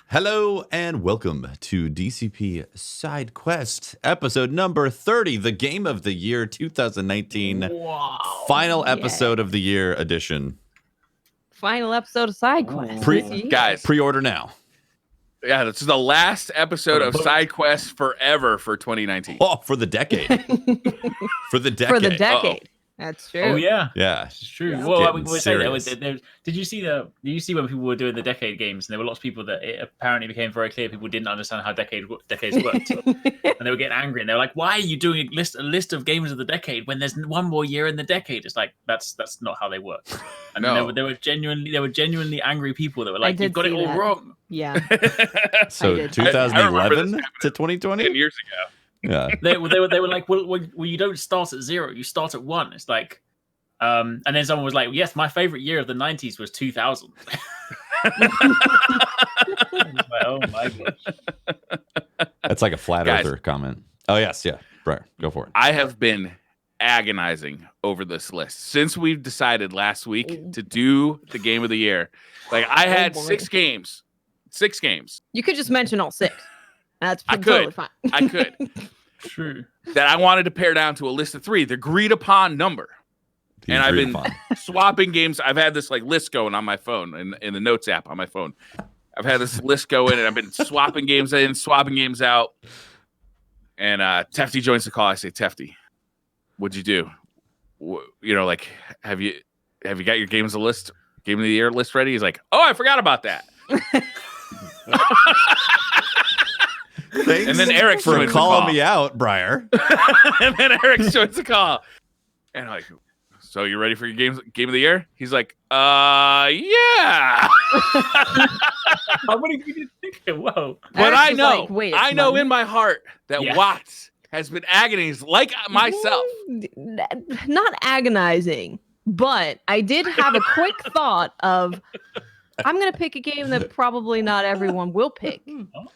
Hello and welcome to DCP SideQuest, episode number 30, the Game of the Year 2019. Wow. Final episode of the year edition. Final episode of SideQuest. Guys, pre-order now. Yeah, this is the last episode of SideQuest forever for 2019. Oh, for the decade. For the decade. For the decade. That's true. Oh yeah, Yeah. it's true. It's Well, we getting were saying serious. did you see when people were doing the decade games, and there were lots of people that it apparently became very clear people didn't understand how decades worked, and they were getting angry, and they were like, "Why are you doing a list of games of the decade when there's one more year in the decade?" It's like that's not how they work. And No. there were genuinely angry people that were like, did "You've got it see all that. wrong." Yeah. So did. 2011 this to 2020? 10 years ago. Yeah. They were like, well, you don't start at 0, you start at 1. It's like, and then someone was like, yes, my favorite year of the 90s was 2000. Oh my gosh. That's like a flat Guys. earther comment. Oh, yes. Yeah. Brian, go for it. I have been agonizing over this list since we've decided last week to do the Game of the Year. Like, I had boy. 6 games. 6 games. You could just mention all 6. That's I totally could. fine. I could. True. That I wanted to pare down to a list of 3, the agreed upon number. The And I've agreed been upon. swapping games. I've had this like list going on my phone in the notes app on my phone. I've had this list going, and I've been swapping games in, swapping games out. And Tefty joins the call. I say, Tefty, what'd you do? Like, have you got your game of the year list ready? He's like, oh, I forgot about that. Thanks And then Eric for joins the calling call. me out, Briar. And then Eric joins the call. And I'm like, so you ready for your game of the year? He's like, yeah. How many did you think? Whoa. But Eric's I just know, like, wait, I it's know Monday? in my heart that Yeah. Watts has been agonizing like myself. Not agonizing, but I did have a quick thought of I'm going to pick a game that probably not everyone will pick.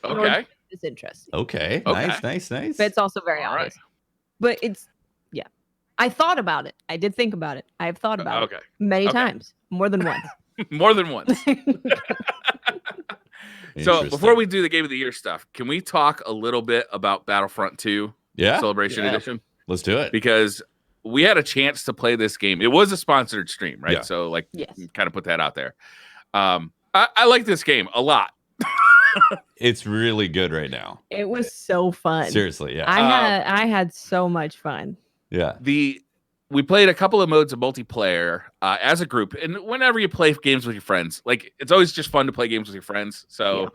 Okay. It's interesting. Okay. Okay. Nice. But it's also very All right. obvious. But it's, yeah. I thought about it. I did think about it. I have thought about it Okay. many Okay. times, more than once. More than once. So before we do the Game of the Year stuff, can we talk a little bit about Battlefront 2 Yeah, Celebration Yeah. Edition? let's do it. Because we had a chance to play this game. It was a sponsored stream, right? Yeah. So like, Yes. kind of put that out there. I like this game a lot. It's really good right now. It was so fun. Seriously, yeah. I had so much fun. Yeah. We played a couple of modes of multiplayer as a group, and whenever you play games with your friends, like it's always just fun to play games with your friends. So, Yeah.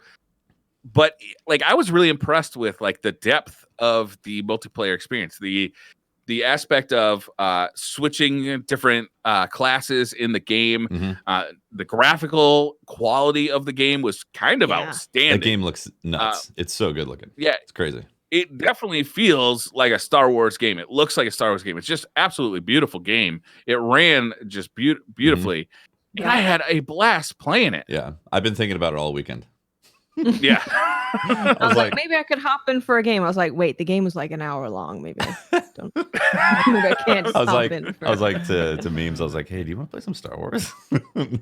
but like I was really impressed with like the depth of the multiplayer experience, the aspect of switching different classes in the game. Mhm. The graphical quality of the game was kind of Yeah. outstanding. That game looks nuts. It's so good looking. Yeah, It's crazy. it definitely feels like a Star Wars game. It looks like a Star Wars game. It's just absolutely beautiful game. It ran just beautifully. And I had a blast playing it. Yeah. I've been thinking about it all weekend. Yeah. I was like, maybe I could hop in for a game. I was like, wait, the game was like an hour long. Maybe I don't. Maybe I can't just I was hop like, in. For I was like to memes. I was like, hey, do you want to play some Star Wars?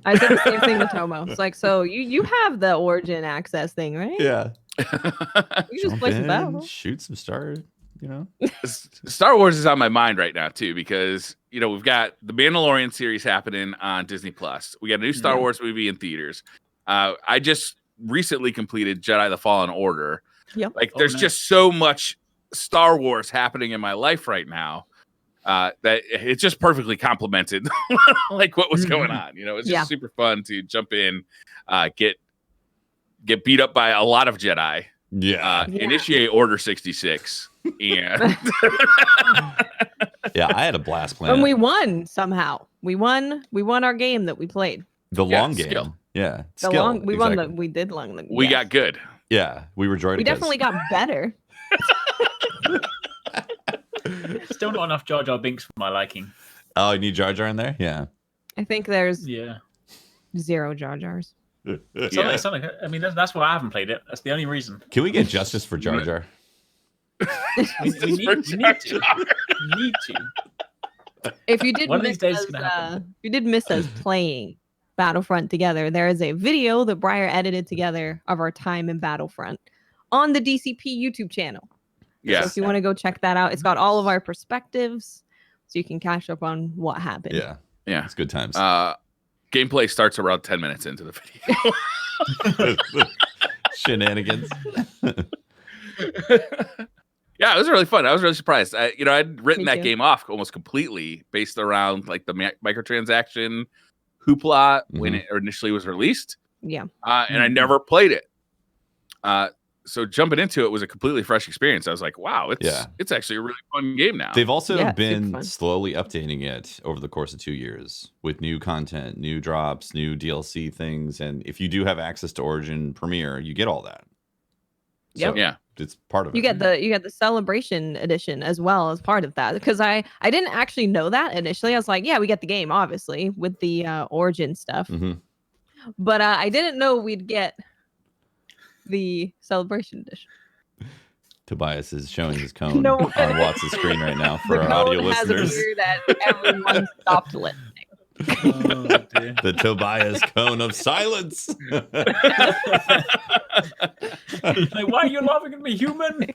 I said the same thing to Tomo. It's like, so you have the Origin access thing, right? Yeah. You just Jump play some in, battle. shoot some stars. You know. Star Wars is on my mind right now too, because we've got the Mandalorian series happening on Disney Plus. We got a new Star Yeah. Wars movie in theaters. I just recently completed Jedi: The Fallen Order. Yep. Like, Oh, there's nice. just so much Star Wars happening in my life right now that it's just perfectly complemented like what was going on. It's just Yeah. super fun to jump in, get beat up by a lot of Jedi, Yeah. Yeah. initiate Order 66, and Yeah. I had a blast playing. And it. we won somehow. We won our game that we played. The Yeah, long game. skill. Yeah. The skill, long we won exactly. we did long the we yes. got good. Yeah. We were droidicas. We definitely got better. Still not enough Jar Jar Binks for my liking. Oh, you need Jar Jar in there? Yeah. I think there's Yeah. 0 Jar Jars. It's Yeah. not, it's not like, I mean, that's why I haven't played it. That's the only reason. Can we get justice for Jar Jar? We need to. We need to. If you did One of miss these days us, it's gonna happen. if you did miss us playing Battlefront together, there is a video that Briar edited together of our time in Battlefront on the DCP YouTube channel. Yeah. So if you want to go check that out, it's got all of our perspectives, so you can catch up on what happened. Yeah. Yeah. It's good times. Gameplay starts around 10 minutes into the video. Shenanigans. Yeah, it was really fun. I was really surprised. I'd written Me that too. game off almost completely based around like the microtransaction hoopla when it initially was released. Yeah. And I never played it. So jumping into it was a completely fresh experience. I was like, wow, it's actually a really fun game now. They've also Yeah, super been fun. slowly updating it over the course of 2 years with new content, new drops, new DLC things. And if you do have access to Origin Premiere, you get all that. Yep. Yeah. It's part of it. You get the celebration edition as well as part of that, because I didn't actually know that initially. I was like, yeah, we get the game obviously with the Origin stuff, but I didn't know we'd get the celebration edition. Tobias is showing his cone No. on Watts' screen right now for The our audio code has listeners. appeared that everyone stopped listening. Oh, dear. The Tobias cone of silence. Like, why are you laughing at me, human?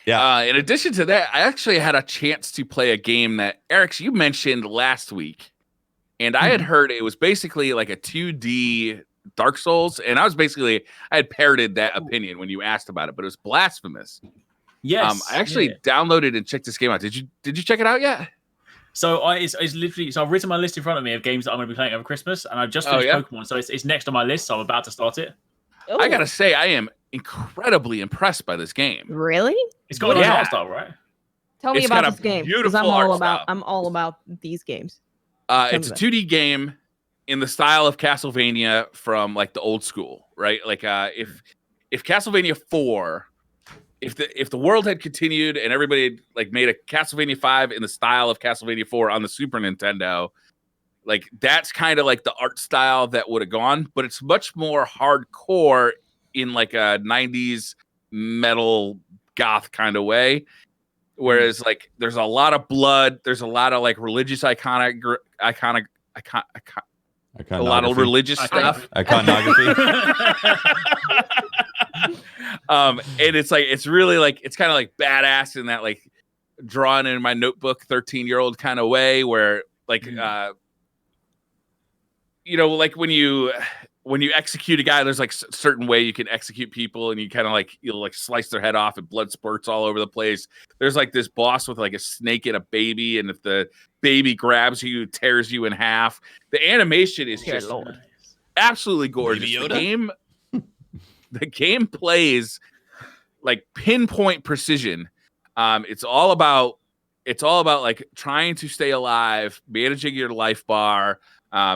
Yeah. In addition to that, I actually had a chance to play a game that Eric, you mentioned last week, and I had heard it was basically like a 2D Dark Souls, and I had parroted that opinion when you asked about it, but it was Blasphemous. Yes. I actually downloaded and checked this game out. Did you check it out yet? So it's literally, so I've written my list in front of me of games that I'm going to be playing over Christmas, and I've just finished Pokemon, so it's next on my list, so I'm about to start it. I gotta say, I am incredibly impressed by this game. Really? It's got a nice art style, right? Tell me It's about got a this game. 'Cause beautiful I'm art all style. about I'm all about these games. It's a of it. 2D game in the style of Castlevania from like the old school, right? Like if Castlevania 4, if the world had continued and everybody had like made a Castlevania 5 in the style of Castlevania 4 on the Super Nintendo, like that's kind of like the art style that would have gone, but it's much more hardcore in like a 90s metal goth kind of way. Whereas like there's a lot of blood, there's a lot of like religious a lot of religious stuff. Iconography. And it's like it's really like it's kind of like badass in that like drawn in my notebook 13-year-old kind of way where like like when you execute a guy, there's like a certain way you can execute people, and you kind of like you'll like slice their head off and blood spurts all over the place. There's like this boss with like a snake and a baby, and if the baby grabs you, tears you in half. The animation is just absolutely gorgeous. The game plays like pinpoint precision. It's all about like trying to stay alive, managing your life bar.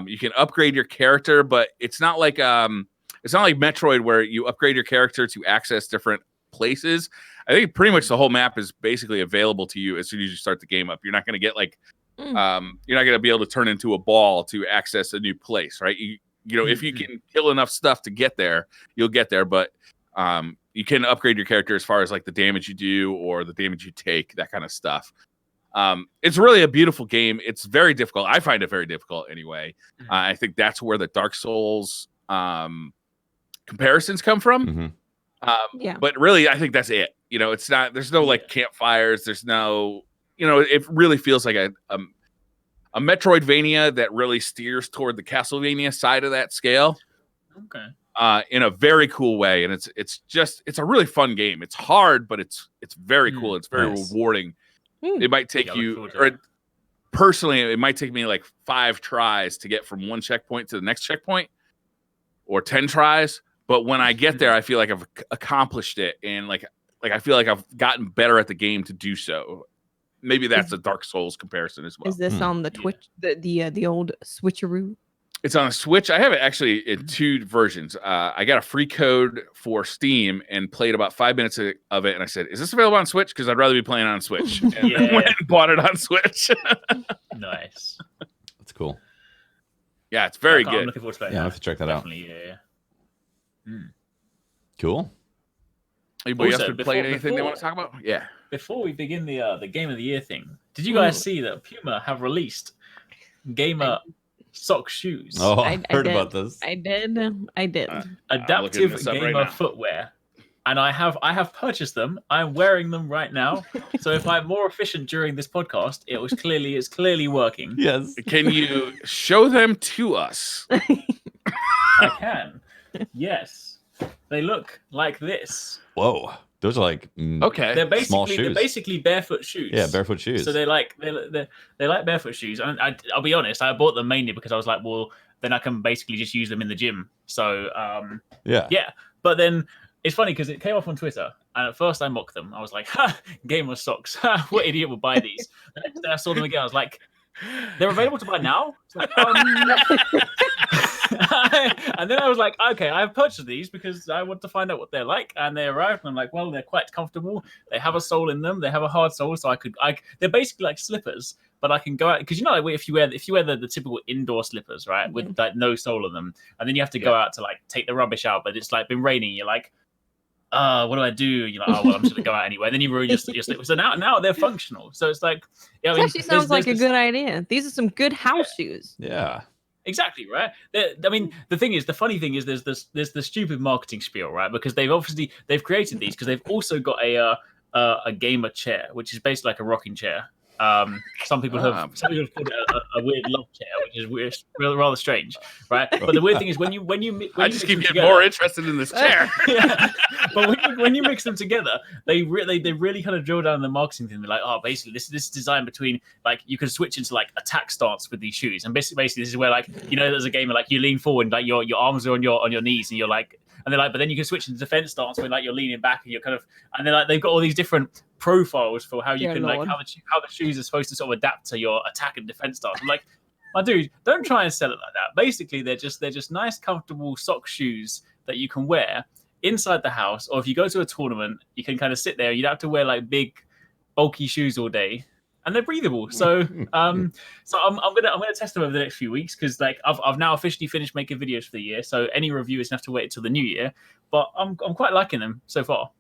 You can upgrade your character, but it's not like Metroid where you upgrade your character to access different places. I think pretty much the whole map is basically available to you as soon as you start the game up. You're not going to get like you're not going to be able to turn into a ball to access a new place, right? If you can kill enough stuff to get there, you'll get there, but you can upgrade your character as far as like the damage you do or the damage you take, that kind of stuff. It's really a beautiful game. It's very difficult. I find it very difficult anyway. I think that's where the Dark Souls comparisons come from. But really, I think that's it. It's not, there's no like campfires. There's no, it really feels like a Metroidvania that really steers toward the Castlevania side of that scale. Okay. In a very cool way. And it's a really fun game. It's hard, but it's very cool. It's very rewarding. It might take personally, it might take me like 5 tries to get from one checkpoint to the next checkpoint, or 10 tries. But when I get there, I feel like I've accomplished it, and like I feel like I've gotten better at the game to do so. Maybe that's a Dark Souls comparison as well. Is this on the Twitch, the old switcheroo? It's on a Switch. I have it actually in 2 versions. I got a free code for Steam and played about 5 minutes of it, and I said, "Is this available on Switch? Because I'd rather be playing on Switch." And went and bought it on Switch. Nice. That's cool. Yeah, it's very I'm good. looking forward to playing Yeah, I that. have to check that Definitely, out. Cool. Anybody Also, else been playing anything they before- want to talk about? Yeah. Before we begin the Game of the Year thing, did you guys see that Puma have released Gamer sock shoes. Oh, I I heard did. about this. I did. Adaptive this up gamer right now. footwear. And I have purchased them. I'm wearing them right now. So if I'm more efficient during this podcast, it's clearly working. Yes. Can you show them to us? I can. Yes. They look like this. Whoa. Those are like Okay. small shoes. They're basically barefoot shoes. Yeah, barefoot shoes. So they like barefoot shoes. And I'll be honest, I bought them mainly because I was like, well, then I can basically just use them in the gym. So yeah. But then it's funny because it came off on Twitter, and at first I mocked them. I was like, "Ha, gamer socks! Ha, what idiot would buy these?" And then I saw them again. I was like, "They're available to buy now." It's like, and then I was like, "Okay, I've purchased these because I want to find out what they're like." And they arrived, and I'm like, "Well, they're quite comfortable. They have a sole in them. They have a hard sole, so they're basically like slippers." But I can go out because like if you wear the typical indoor slippers, right, with like no sole on them, and then you have to go out to like take the rubbish out, but it's like been raining. You're like, what do I do? You're like, oh well, I'm just gonna go out anyway. Then you ruin your slippers. So now they're functional. So it's like, yeah, It actually sounds like a good idea. These are some good house shoes. Yeah. Exactly, right? I mean, the funny thing is there's the stupid marketing spiel, right? Because they've created these because they've also got a gamer chair, which is basically like a rocking chair. Some people have called it a weird love chair, which is weird, rather strange, right? But the weird thing is when you I just keep getting more interested in this chair. Yeah. But when you mix them together, they really kind of drill down the marketing thing. They're like, oh, basically this is designed between like you can switch into like attack stance with these shoes, and basically this is where like there's a game where like you lean forward, like your arms are on your knees, and you're like. And they're like, but then you can switch into defense stance when like you're leaning back and you're kind of, and they're like, they've got all these different profiles for how you can like how the shoes are supposed to sort of adapt to your attack and defense stance. I'm like, my dude, don't try and sell it like that. Basically, they're just nice, comfortable sock shoes that you can wear inside the house, or if you go to a tournament, you can kind of sit there. You don't have to wear like big, bulky shoes all day. And they're breathable, so I'm gonna test them over the next few weeks because like I've now officially finished making videos for the year. So any reviewers have to wait until the new year, but I'm quite liking them so far.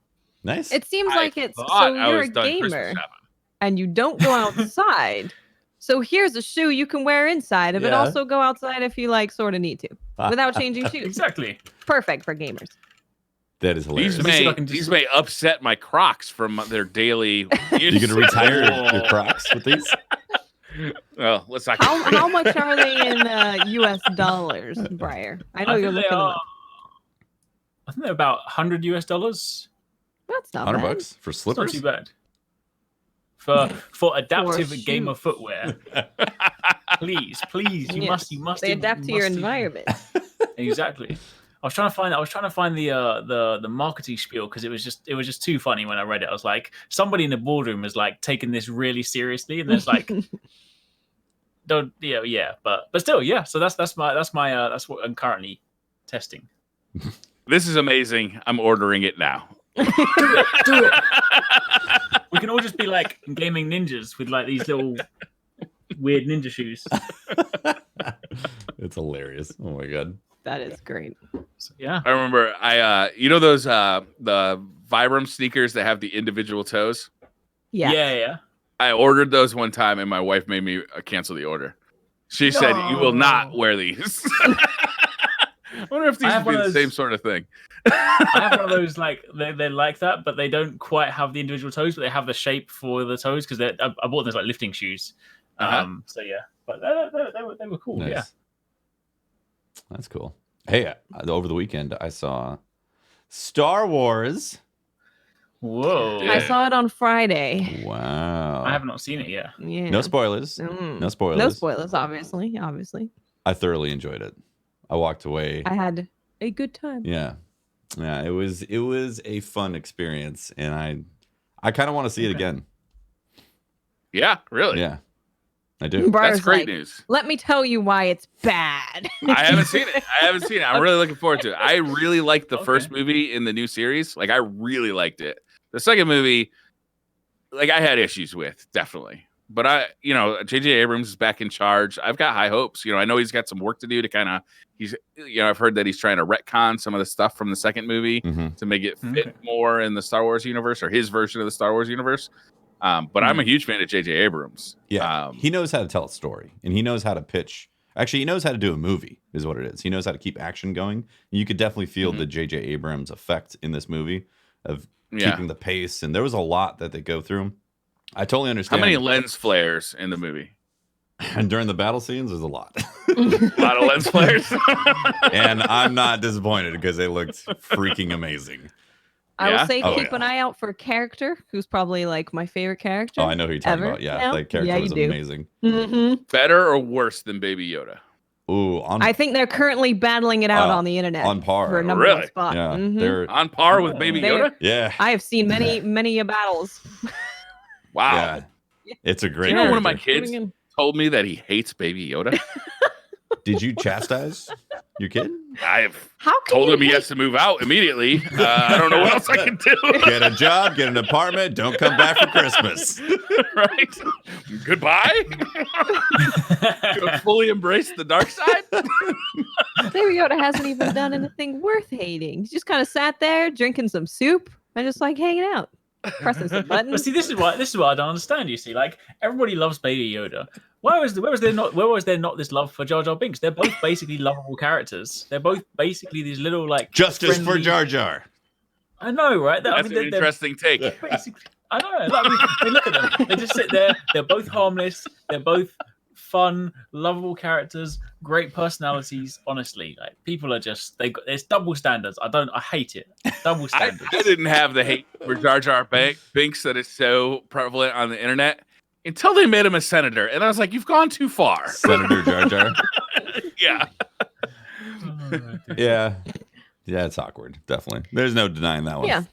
Nice. It seems like it's so you're a gamer and you don't go outside. So here's a shoe you can wear inside, but also go outside if you like sort of need to without changing shoes. Exactly. Perfect for gamers. That is hilarious. These may upset my Crocs from their daily use. You gonna retire your Crocs with these? Well, let's not. How much are they in US dollars, Briar? I know you're looking them up. I think they're about $100 US. That's not bad. $100 for slippers. It's not too bad. For adaptive gamer footwear. please, you must. They adapt to your environment. Exactly. I was trying to find the marketing spiel because it was just too funny when I read it. I was like, somebody in the boardroom is like taking this really seriously, and there's like, but still, yeah. So that's what I'm currently testing. This is amazing. I'm ordering it now. Do it. We can all just be like gaming ninjas with like these little weird ninja shoes. It's hilarious. Oh my god. That is great. Yeah. I remember those the Vibram sneakers that have the individual toes? Yeah. Yeah. I ordered those one time and my wife made me cancel the order. She said, "You will not wear these." I wonder if these would be the same sort of thing. I have one of those like they're like that, but they don't quite have the individual toes, but they have the shape for the toes because I bought them as like lifting shoes. So yeah, but they were cool. Nice. Yeah. That's cool. Hey, over the weekend, I saw Star Wars. Whoa. I saw it on Friday. Wow. I have not seen it yet. Yeah. No spoilers. No spoilers. No spoilers, obviously. I thoroughly enjoyed it. I walked away. I had a good time. Yeah. Yeah, it was a fun experience, and I kind of want to see it again. Yeah, really? Yeah. I do. Briar's That's great news. Let me tell you why it's bad. I haven't seen it. I'm really looking forward to it. I really liked the first movie in the new series. Like, I really liked it. The second movie, like, I had issues with, definitely. But J.J. Abrams is back in charge. I've got high hopes. I know he's got some work to do to kind of, I've heard that he's trying to retcon some of the stuff from the second movie to make it fit more in the Star Wars universe or his version of the Star Wars universe. But I'm a huge fan of J.J. Abrams. Yeah, he knows how to tell a story, and he knows how to pitch Actually, he knows how to do a movie, is what it is. He knows how to keep action going. You could definitely feel the J.J. Abrams effect in this movie of keeping the pace. And there was a lot that they go through. I totally understand. How many lens flares in the movie? And during the battle scenes, there's a lot. A lot of lens flares. And I'm not disappointed because they looked freaking amazing. I will say keep an eye out for a character who's probably like my favorite character. Oh, I know who you're talking about. Yeah, that character was amazing. Better or worse than Baby Yoda? Ooh, I think they're currently battling it out on the internet. On par. For a number of spots. Yeah, they're on par with Baby Yoda? Yeah. I have seen many battles. Wow. Yeah. It's a great You know, character. one of my kids told me that he hates Baby Yoda. Did you chastise your kid? I've told him he has to move out immediately. I don't know what else I can do. Get a job, get an apartment, don't come back for Christmas. Right? Goodbye? Fully embrace the dark side? Baby Yoda hasn't even done anything worth hating. He's just kind of sat there drinking some soup and just like hanging out. Pressing some buttons. But see, this is what I don't understand. You see, like everybody loves Baby Yoda. Where was there not this love for Jar Jar Binks? They're both basically lovable characters. They're both basically these little like justice for Jar Jar. I know, right? That's an interesting take. I know. Like, I mean, look at them. They just sit there. They're both harmless. They're both fun, lovable characters, great personalities. Honestly, like people are just there's double standards. I hate it. Double standards. I didn't have the hate for Jar Jar Binks that is so prevalent on the internet until they made him a senator, and I was like, "You've gone too far." Senator Jar Jar. Yeah. Yeah, it's awkward. Definitely, there's no denying that one.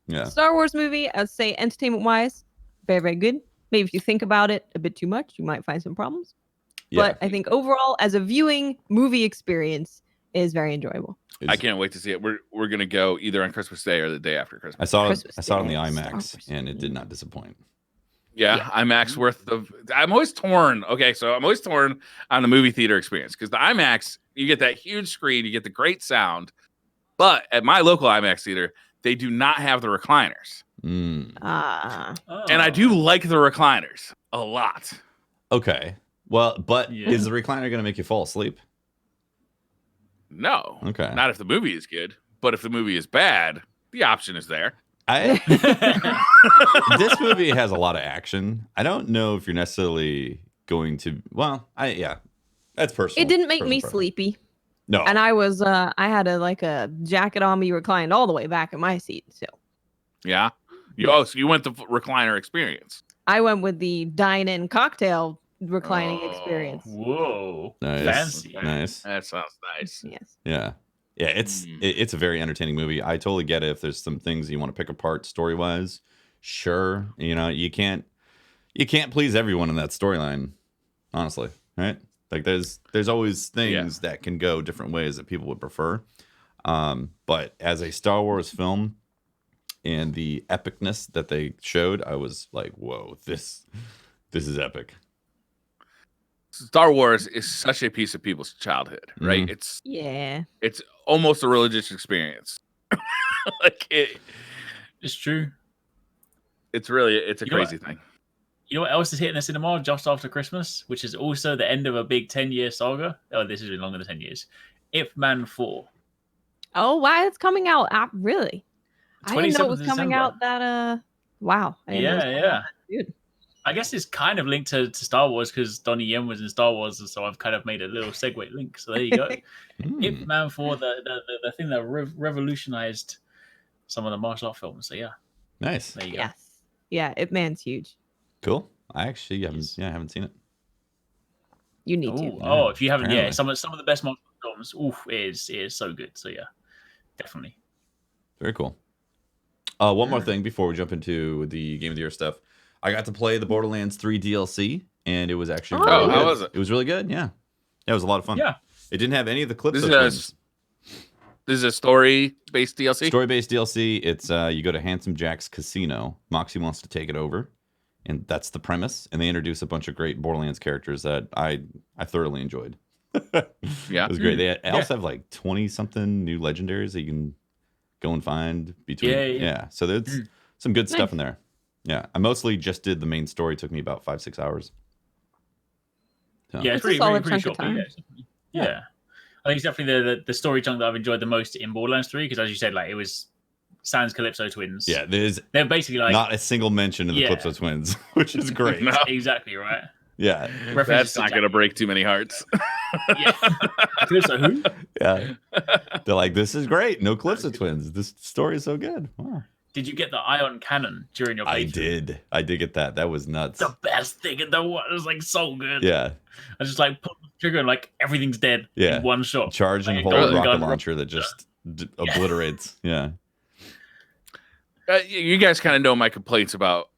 Yeah. Star Wars movie, I'd say entertainment-wise, very, very good. Maybe if you think about it a bit too much, you might find some problems. But I think overall, as a viewing movie experience, is very enjoyable. I can't wait to see it. We're gonna go either on Christmas Day or the day after Christmas. I saw it on the IMAX, and it did not disappoint. Yeah, IMAX worth of. I'm always torn. Okay, so I'm always torn on the movie theater experience because the IMAX, you get that huge screen, you get the great sound, but at my local IMAX theater, they do not have the recliners. And I do like the recliners a lot. Okay. Well, but is the recliner going to make you fall asleep? No. Okay. Not if the movie is good, but if the movie is bad, the option is there. This movie has a lot of action. I don't know if you're necessarily going to. Well, that's personal. It didn't make me sleepy. No. And I was I had a jacket on me reclined all the way back in my seat. So yeah. So you went the recliner experience. I went with the dine-in cocktail reclining experience. Whoa. Nice. Fancy. Nice. That sounds nice. Yes. Yeah. Yeah, it's a very entertaining movie. I totally get it if there's some things you want to pick apart story-wise. Sure. You know, you can't please everyone in that storyline, honestly, right? Like there's always things that can go different ways that people would prefer. But as a Star Wars film and the epicness that they showed, I was like, whoa, this is epic. Star Wars is such a piece of people's childhood, right? It's almost a religious experience. Like it's true. It's a crazy thing. You know what else is hitting the cinema just after Christmas, which is also the end of a big 10-year saga? Oh, this has been longer than 10 years. Ip Man 4. Oh, wow, it's coming out. Really? I didn't know it was coming December. out that, wow. Dude. I guess it's kind of linked to Star Wars because Donnie Yen was in Star Wars, and so I've kind of made a little segue link. So there you go. Ip Man 4, the thing that revolutionized some of the martial art films. So yeah. Nice. There you go. Yes. Yeah, Ip Man's huge. Cool. I actually haven't seen it. You need to. Oh, if you haven't, some of the best martial art films. It is so good. So yeah, definitely. Very cool. One more thing before we jump into the Game of the Year stuff. I got to play the Borderlands 3 DLC, and it was actually really good. How was it? It was really good. Yeah, it was a lot of fun. Yeah, it didn't have any of the clips. This is a story-based DLC. Story-based DLC. It's you go to Handsome Jack's casino. Moxie wants to take it over, and that's the premise. And they introduce a bunch of great Borderlands characters that I thoroughly enjoyed. Yeah, it was great. They also have like 20-something new legendaries that you can go and find between. Yeah. So there's some good stuff in there. Yeah, I mostly just did the main story. It took me about 5-6 hours. So. Yeah, it's It's a pretty solid pretty chunk of short. But time. yeah, it's definitely- yeah. I think it's definitely the story chunk that I've enjoyed the most in Borderlands 3 because, as you said, like it was Sans Calypso twins. Yeah, there's They're basically like not a single mention of the Yeah. Calypso twins, which is great. No. exactly right. Yeah, That's not going to break too many hearts. Yeah. Calypso who? yeah. They're like, this is great. No Calypso twins. This story is so good. Wow. Did you get the ion cannon during your playthrough? I did get that. That was nuts. The best thing in the world. It was like so good. Yeah. I just like pull the trigger and like everything's dead Yeah. in one shot. Charge and Like, hold golden rocket gun, launcher that just obliterates. Yeah. You guys kind of know my complaints about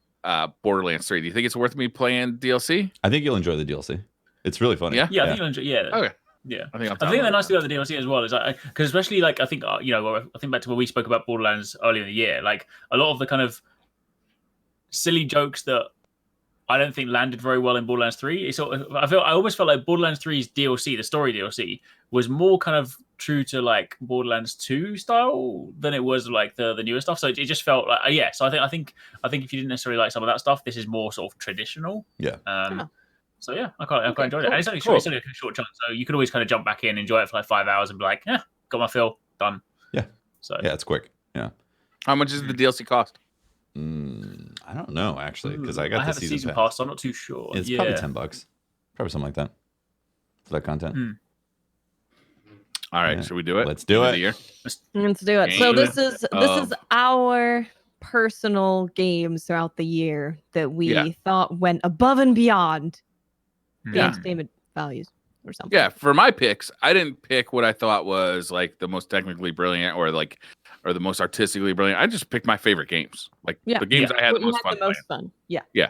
Borderlands 3. Do you think it's worth me playing DLC? I think you'll enjoy the DLC. It's really funny. Yeah? Yeah, I think you'll enjoy. Yeah. Okay. Yeah. I think the nice thing about the DLC as well is because especially like I think I think back to when we spoke about Borderlands earlier in the year, like a lot of the kind of silly jokes that I don't think landed very well in Borderlands 3. I almost felt like Borderlands 3's DLC, the story DLC, was more kind of true to like Borderlands 2 style than it was like the newer stuff. So it just felt like So I think if you didn't necessarily like some of that stuff, this is more sort of traditional. Yeah. So yeah, I quite enjoyed it. Cool. And it's only a short chunk, so you could always kind of jump back in, enjoy it for like 5 hours, and be like, yeah, got my fill, done. Yeah. So Yeah, it's quick. Yeah. How much does the DLC cost? I don't know actually because I got have the a season pass. pass. So I'm not too sure. It's probably $10, probably something like that for that content. All right, Yeah. should we do it? Let's do End of it. the year? Let's do it. So Game this is our personal games throughout the year that we thought went above and beyond the Yeah. entertainment values or something. Yeah, for my picks, I didn't pick what I thought was like the most technically brilliant or the most artistically brilliant. I just picked my favorite games, like Yeah. the games I had What the you most had fun. the most fun. Yeah. Yeah.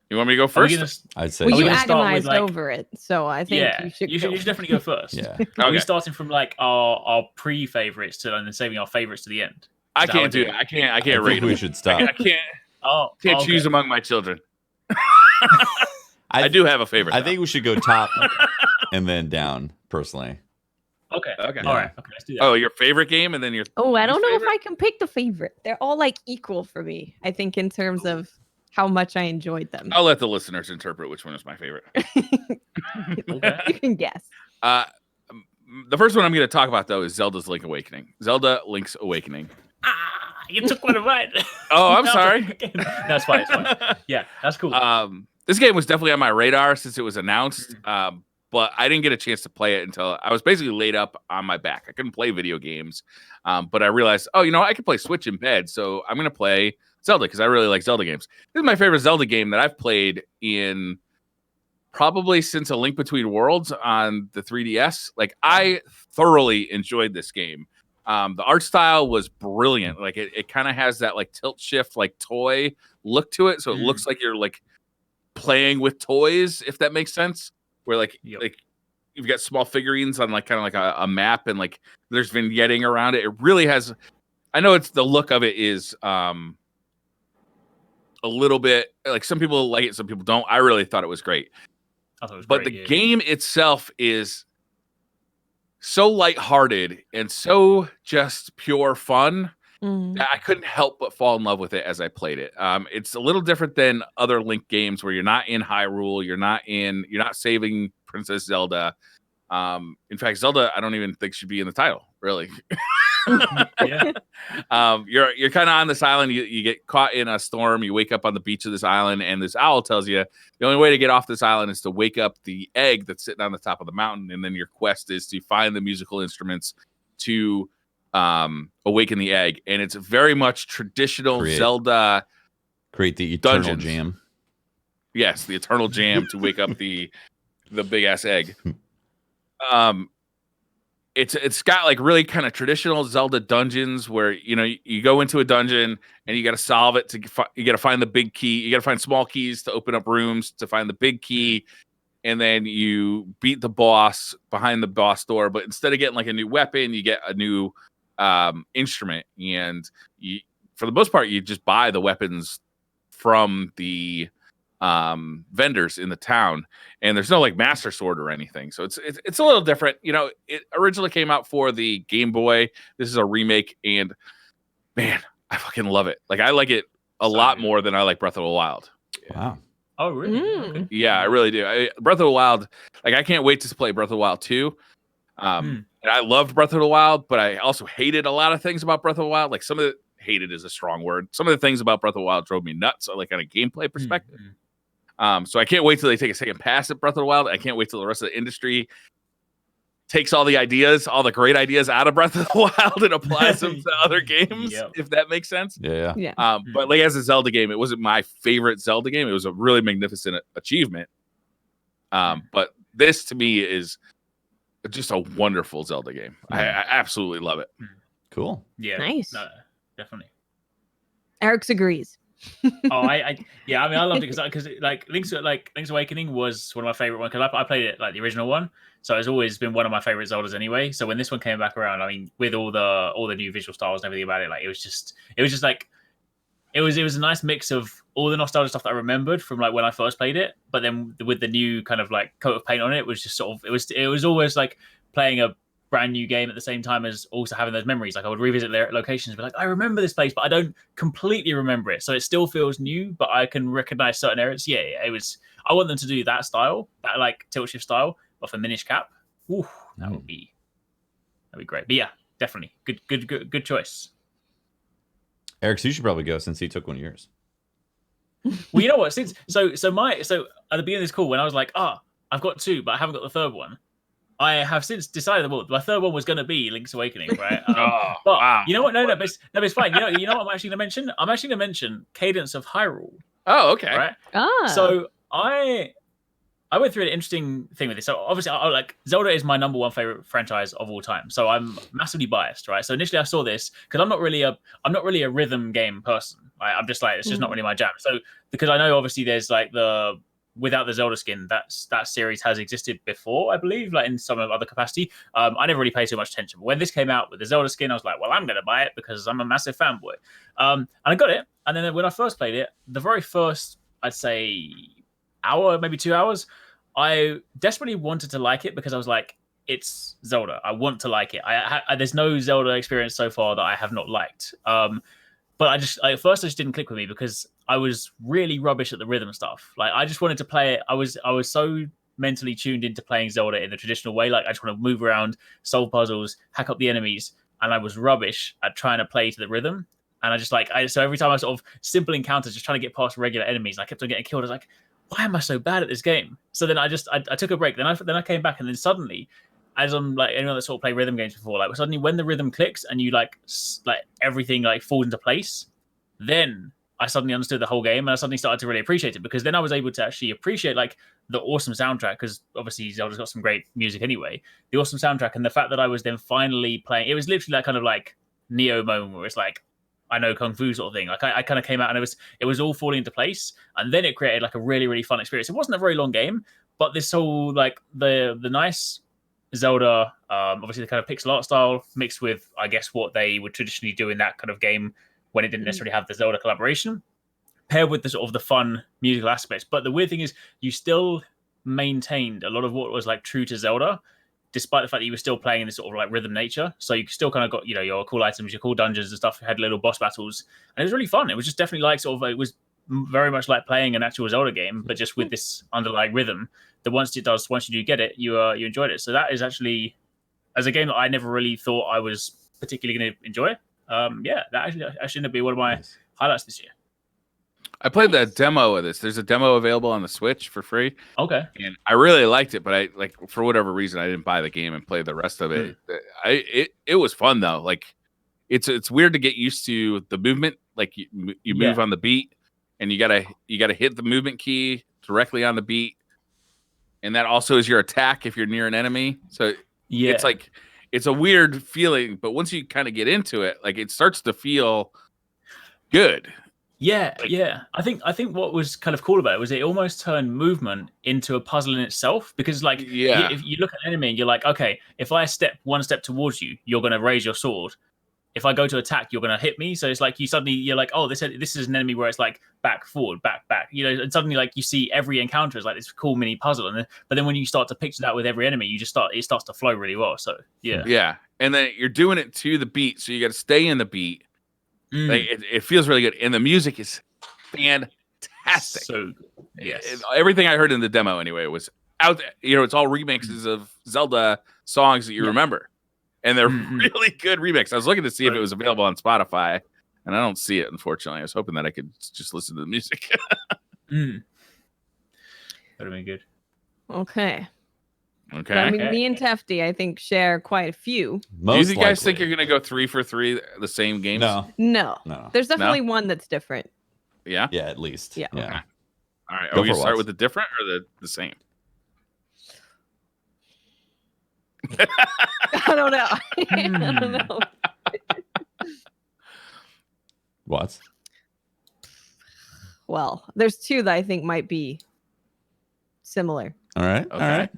You want me to go first? I'd say. Well, Are we you gonna start with, agonized like- over it, so I think Yeah, you should. you should definitely go first. Yeah. Are we Okay. starting from like our pre-favorites to and then saving our favorites to the end? I Is that how can't we do do it. it? I can't I rate think we them. should stop. I can't Okay. choose among my children. I do have a favorite. I though. think we should go top and then down. Personally, Okay. Okay. All right. Okay. Let's do that. Oh, your favorite game, and then your Oh, I don't know favorite? if I can pick the favorite. They're all like equal for me. I think in terms of how much I enjoyed them. I'll let the listeners interpret which one is my favorite. Okay. You can guess. The first one I'm going to talk about though is Zelda's Zelda Link's Awakening. You took one of mine. Oh, I'm No, sorry. That's fine. It's fine. Yeah, that's cool. This game was definitely on my radar since it was announced, but I didn't get a chance to play it until I was basically laid up on my back. I couldn't play video games, but I realized, I can play Switch in bed, so I'm going to play Zelda because I really like Zelda games. This is my favorite Zelda game that I've played in probably since A Link Between Worlds on the 3DS. Like, I thoroughly enjoyed this game. The art style was brilliant. Like it kind of has that like tilt shift, like toy look to it. So it looks like you're like playing with toys, if that makes sense. Where like you've got small figurines on like kind of like a map and like there's vignetting around it. It really has. I know it's the look of it is a little bit like some people like it, some people don't. I really thought it was great. I thought it was But great, the yeah. game itself is so lighthearted and so just pure fun that I couldn't help but fall in love with it as I played it. It's a little different than other Link games where you're not in Hyrule, you're not saving Princess Zelda. In fact, Zelda, I don't even think should be in the title, really. Yeah. You're kind of on this island. You get caught in a storm. You wake up on the beach of this island, and this owl tells you the only way to get off this island is to wake up the egg that's sitting on the top of the mountain. And then your quest is to find the musical instruments to awaken the egg. And it's very much traditional Zelda. Create the eternal Dungeons. jam. Yes, the eternal jam to wake up the big ass egg. It's got like really kind of traditional Zelda dungeons where you go into a dungeon and you got to solve it you got to find the big key. You got to find small keys to open up rooms to find the big key, and then you beat the boss behind the boss door. But instead of getting like a new weapon, you get a new instrument, and for the most part you just buy the weapons from the vendors in the town, and there's no like master sword or anything, so it's a little different. It originally came out for the Game Boy. This is a remake, and man, I fucking love it. Like I like it a lot more than I like Breath of the Wild. Wow. Oh, really? Okay. Yeah, I really do. Breath of the Wild, like I can't wait to play Breath of the Wild 2. And I loved Breath of the Wild, but I also hated a lot of things about Breath of the Wild. Like some of the hated is a strong word. Some of the things about Breath of the Wild drove me nuts, like on a gameplay perspective. So I can't wait till they take a second pass at Breath of the Wild. I can't wait till the rest of the industry takes all the ideas, all the great ideas out of Breath of the Wild and applies them to other games, if that makes sense. Yeah. But like as a Zelda game, it wasn't my favorite Zelda game. It was a really magnificent achievement. But this to me is just a wonderful Zelda game. I absolutely love it. Cool. Yeah. Nice. No, definitely. Eric's agrees. I mean, I loved it because like Link's Awakening was one of my favorite ones because I played it like the original one, so it's always been one of my favorite Zeldas anyway. So when this one came back around, I mean, with all the new visual styles and everything about it, like it was just like it was a nice mix of all the nostalgia stuff that I remembered from like when I first played it, but then with the new kind of like coat of paint on it, it was just sort of it was always like playing a brand new game at the same time as also having those memories. Like I would revisit their locations and be like, I remember this place, but I don't completely remember it. So it still feels new, but I can recognize certain areas. Yeah, it was. I want them to do that style, that like tilt shift style, but for Minish Cap. Ooh, that'd be great. But yeah, definitely good choice. Eric, so you should probably go since he took one of yours. Well, you know what? Since so at the beginning of this call, when I was like, I've got two, but I haven't got the third one. I have since decided that my third one was going to be Link's Awakening, right? You know what? No, but it's fine. You know what I'm actually going to mention? I'm actually going to mention Cadence of Hyrule. Oh, okay. Right. So I went through an interesting thing with this. So obviously, like Zelda is my number one favorite franchise of all time. So I'm massively biased, right? So initially, I saw this because I'm not really a rhythm game person. Right? I'm just like it's just not really my jam. So because I know obviously there's like without the Zelda skin, that series has existed before, I believe, like in some other capacity. I never really paid too much attention. But when this came out with the Zelda skin, I was like, well, I'm going to buy it because I'm a massive fanboy. And I got it. And then when I first played it, the very first, I'd say, hour, maybe 2 hours, I desperately wanted to like it because I was like, it's Zelda. I want to like it. There's no Zelda experience so far that I have not liked. But at first it just didn't click with me because I was really rubbish at the rhythm stuff. Like I just wanted to play it. I was so mentally tuned into playing Zelda in the traditional way. Like I just want to move around, solve puzzles, hack up the enemies, and I was rubbish at trying to play to the rhythm. And I just so every time I sort of simple encounters, just trying to get past regular enemies, and I kept on getting killed. I was like, why am I so bad at this game? So then I took a break. Then I came back, and then suddenly, as I'm like anyone that sort of played rhythm games before, like suddenly when the rhythm clicks and you like everything like falls into place, then I suddenly understood the whole game and I suddenly started to really appreciate it because then I was able to actually appreciate like the awesome soundtrack because obviously Zelda's got some great music anyway. The awesome soundtrack and the fact that I was then finally playing, it was literally that kind of like Neo moment where it's like I know Kung Fu sort of thing. Like I kind of came out and it was all falling into place and then it created like a really, really fun experience. It wasn't a very long game, but this whole like the nice Zelda, obviously the kind of pixel art style mixed with, I guess, what they would traditionally do in that kind of game when it didn't necessarily have the Zelda collaboration, paired with the sort of the fun musical aspects. But the weird thing is, you still maintained a lot of what was like true to Zelda, despite the fact that you were still playing in this sort of like rhythm nature. So you still kind of got, your cool items, your cool dungeons and stuff. You had little boss battles, and it was really fun. It was just definitely like sort of, it was very much like playing an actual Zelda game, but just with this underlying rhythm. That once you do get it, you enjoyed it. So that is actually, as a game that I never really thought I was particularly going to enjoy. That actually ended up being one of my highlights this year. I played the demo of this. There's a demo available on the Switch for free. Okay. And I really liked it, but I like for whatever reason I didn't buy the game and play the rest of it. It was fun though. Like it's weird to get used to the movement. Like you move on the beat, and you gotta hit the movement key directly on the beat. And that also is your attack if you're near an enemy. So it's like it's a weird feeling, but once you kind of get into it, like it starts to feel good. Yeah. I think what was kind of cool about it was it almost turned movement into a puzzle in itself because like if you look at an enemy and you're like, okay, if I step one step towards you, you're going to raise your sword. If I go to attack, you're going to hit me. So it's like you're like, oh, this is an enemy where it's like back, forward, back, and suddenly like you see every encounter is like this cool mini puzzle. But then when you start to picture that with every enemy, it starts to flow really well. So yeah, and then you're doing it to the beat, so you got to stay in the beat. Like it feels really good, and the music is fantastic. So Yes. everything I heard in the demo anyway was out there. It's all remixes of Zelda songs that you remember, and they're really good remixes. I was looking to see if it was available on Spotify, and I don't see it, unfortunately. I was hoping that I could just listen to the music. That'd have been good. Okay. Okay. I mean, me and Tefty, I think, share quite a few. Do you guys think you're going to go 3 for 3 the same games? No. There's definitely one that's different. Yeah? Yeah, at least. Yeah. Okay. All right. Go Are we going to for start what? with the different or the same? I don't know. I don't know. What? Well, there's two that I think might be similar. All right. Okay. All right.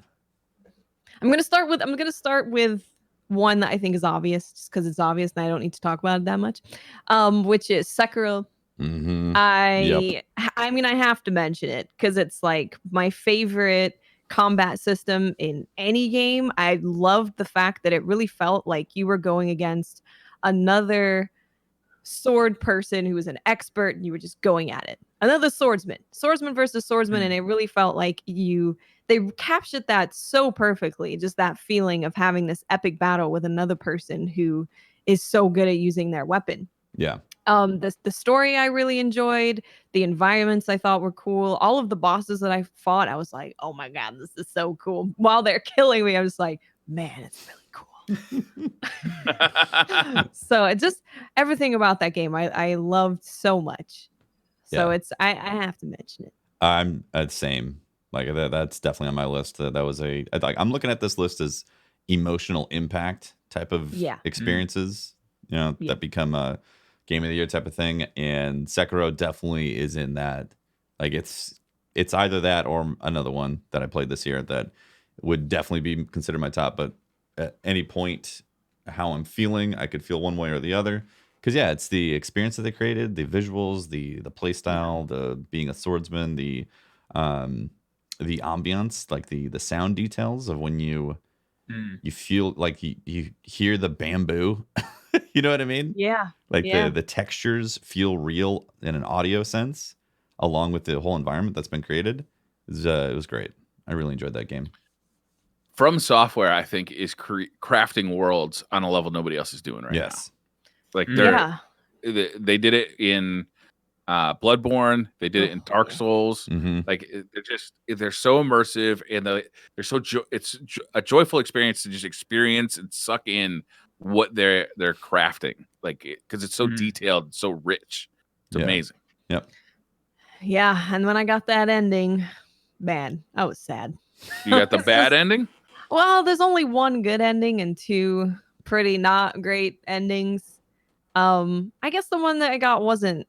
I'm gonna start with one that I think is obvious, just because it's obvious and I don't need to talk about it that much. Which is Sekiro. Mm-hmm. I mean, I have to mention it because it's like my favorite combat system in any game. I loved the fact that it really felt like you were going against another sword person who was an expert and you were just going at it. Another swordsman versus swordsman. And it really felt like they captured that so perfectly. Just that feeling of having this epic battle with another person who is so good at using their weapon. Yeah. The story I really enjoyed. The environments I thought were cool. All of the bosses that I fought, I was like, oh my God, this is so cool. While they're killing me, I was like, man, it's really cool. So it just everything about that game I loved so much. So I have to mention it. I'm at same. Like that's definitely on my list. That was I'm looking at this list as emotional impact type of experiences, that become a game of the year type of thing. And Sekiro definitely is in that. Like it's either that or another one that I played this year that would definitely be considered my top. But at any point, how I'm feeling, I could feel one way or the other. Because it's the experience that they created, the visuals, the play style, the being a swordsman, the ambiance, like the sound details of when you feel like you hear the bamboo. You know what I mean? Yeah. Like the textures feel real in an audio sense, along with the whole environment that's been created. It was great. I really enjoyed that game. From Software, I think, is crafting worlds on a level nobody else is doing right now. Like they did it in Bloodborne, they did it in Dark Souls. Like they're so immersive and they're so it's a joyful experience to just experience and suck in what they're crafting. Like because it's so detailed, so rich. It's amazing. Yep. Yeah, and when I got that ending, man, I was sad. You got the bad ending? Well, there's only one good ending and two pretty not great endings. I guess the one that I got wasn't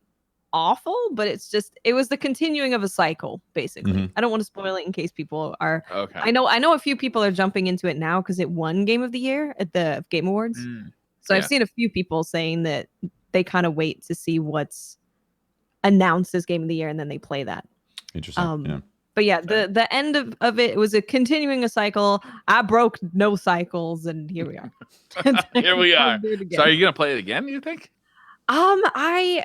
awful, but it was the continuing of a cycle, basically. I don't want to spoil it in case people are okay. I know a few people are jumping into it now because it won Game of the Year at the Game Awards. So I've seen a few people saying that they kind of wait to see what's announced as Game of the Year and then they play that. Interesting. But the end of it was a continuing a cycle. I broke no cycles, and here we are. Here we are. So are you gonna play it again, you think? I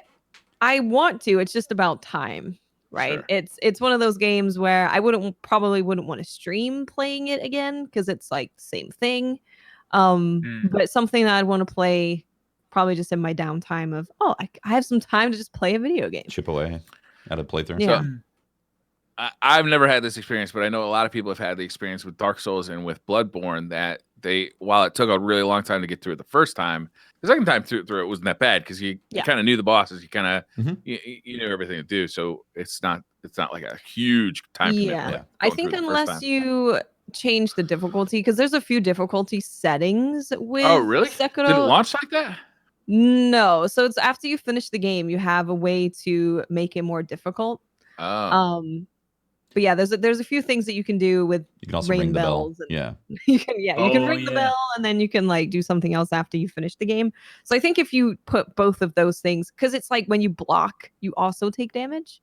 want to. It's just about time, right? Sure. It's one of those games where I probably wouldn't want to stream playing it again because it's like the same thing. But it's something that I'd want to play probably just in my downtime of I have some time to just play a video game. Chip away at a playthrough. Yeah. So, I've never had this experience, but I know a lot of people have had the experience with Dark Souls and with Bloodborne that while it took a really long time to get through it the first time, the second time through it wasn't that bad because you kind of knew the bosses, you kind of you knew everything to do. So it's not like a huge time commitment. Yeah, I think unless you change the difficulty, because there's a few difficulty settings with Sekiro. Did it launch like that? No, so it's after you finish the game, you have a way to make it more difficult. But yeah, there's a few things that you can do with you can also ring the bell. You can ring the bell and then you can like do something else after you finish the game. So I think if you put both of those things, because it's like when you block, you also take damage,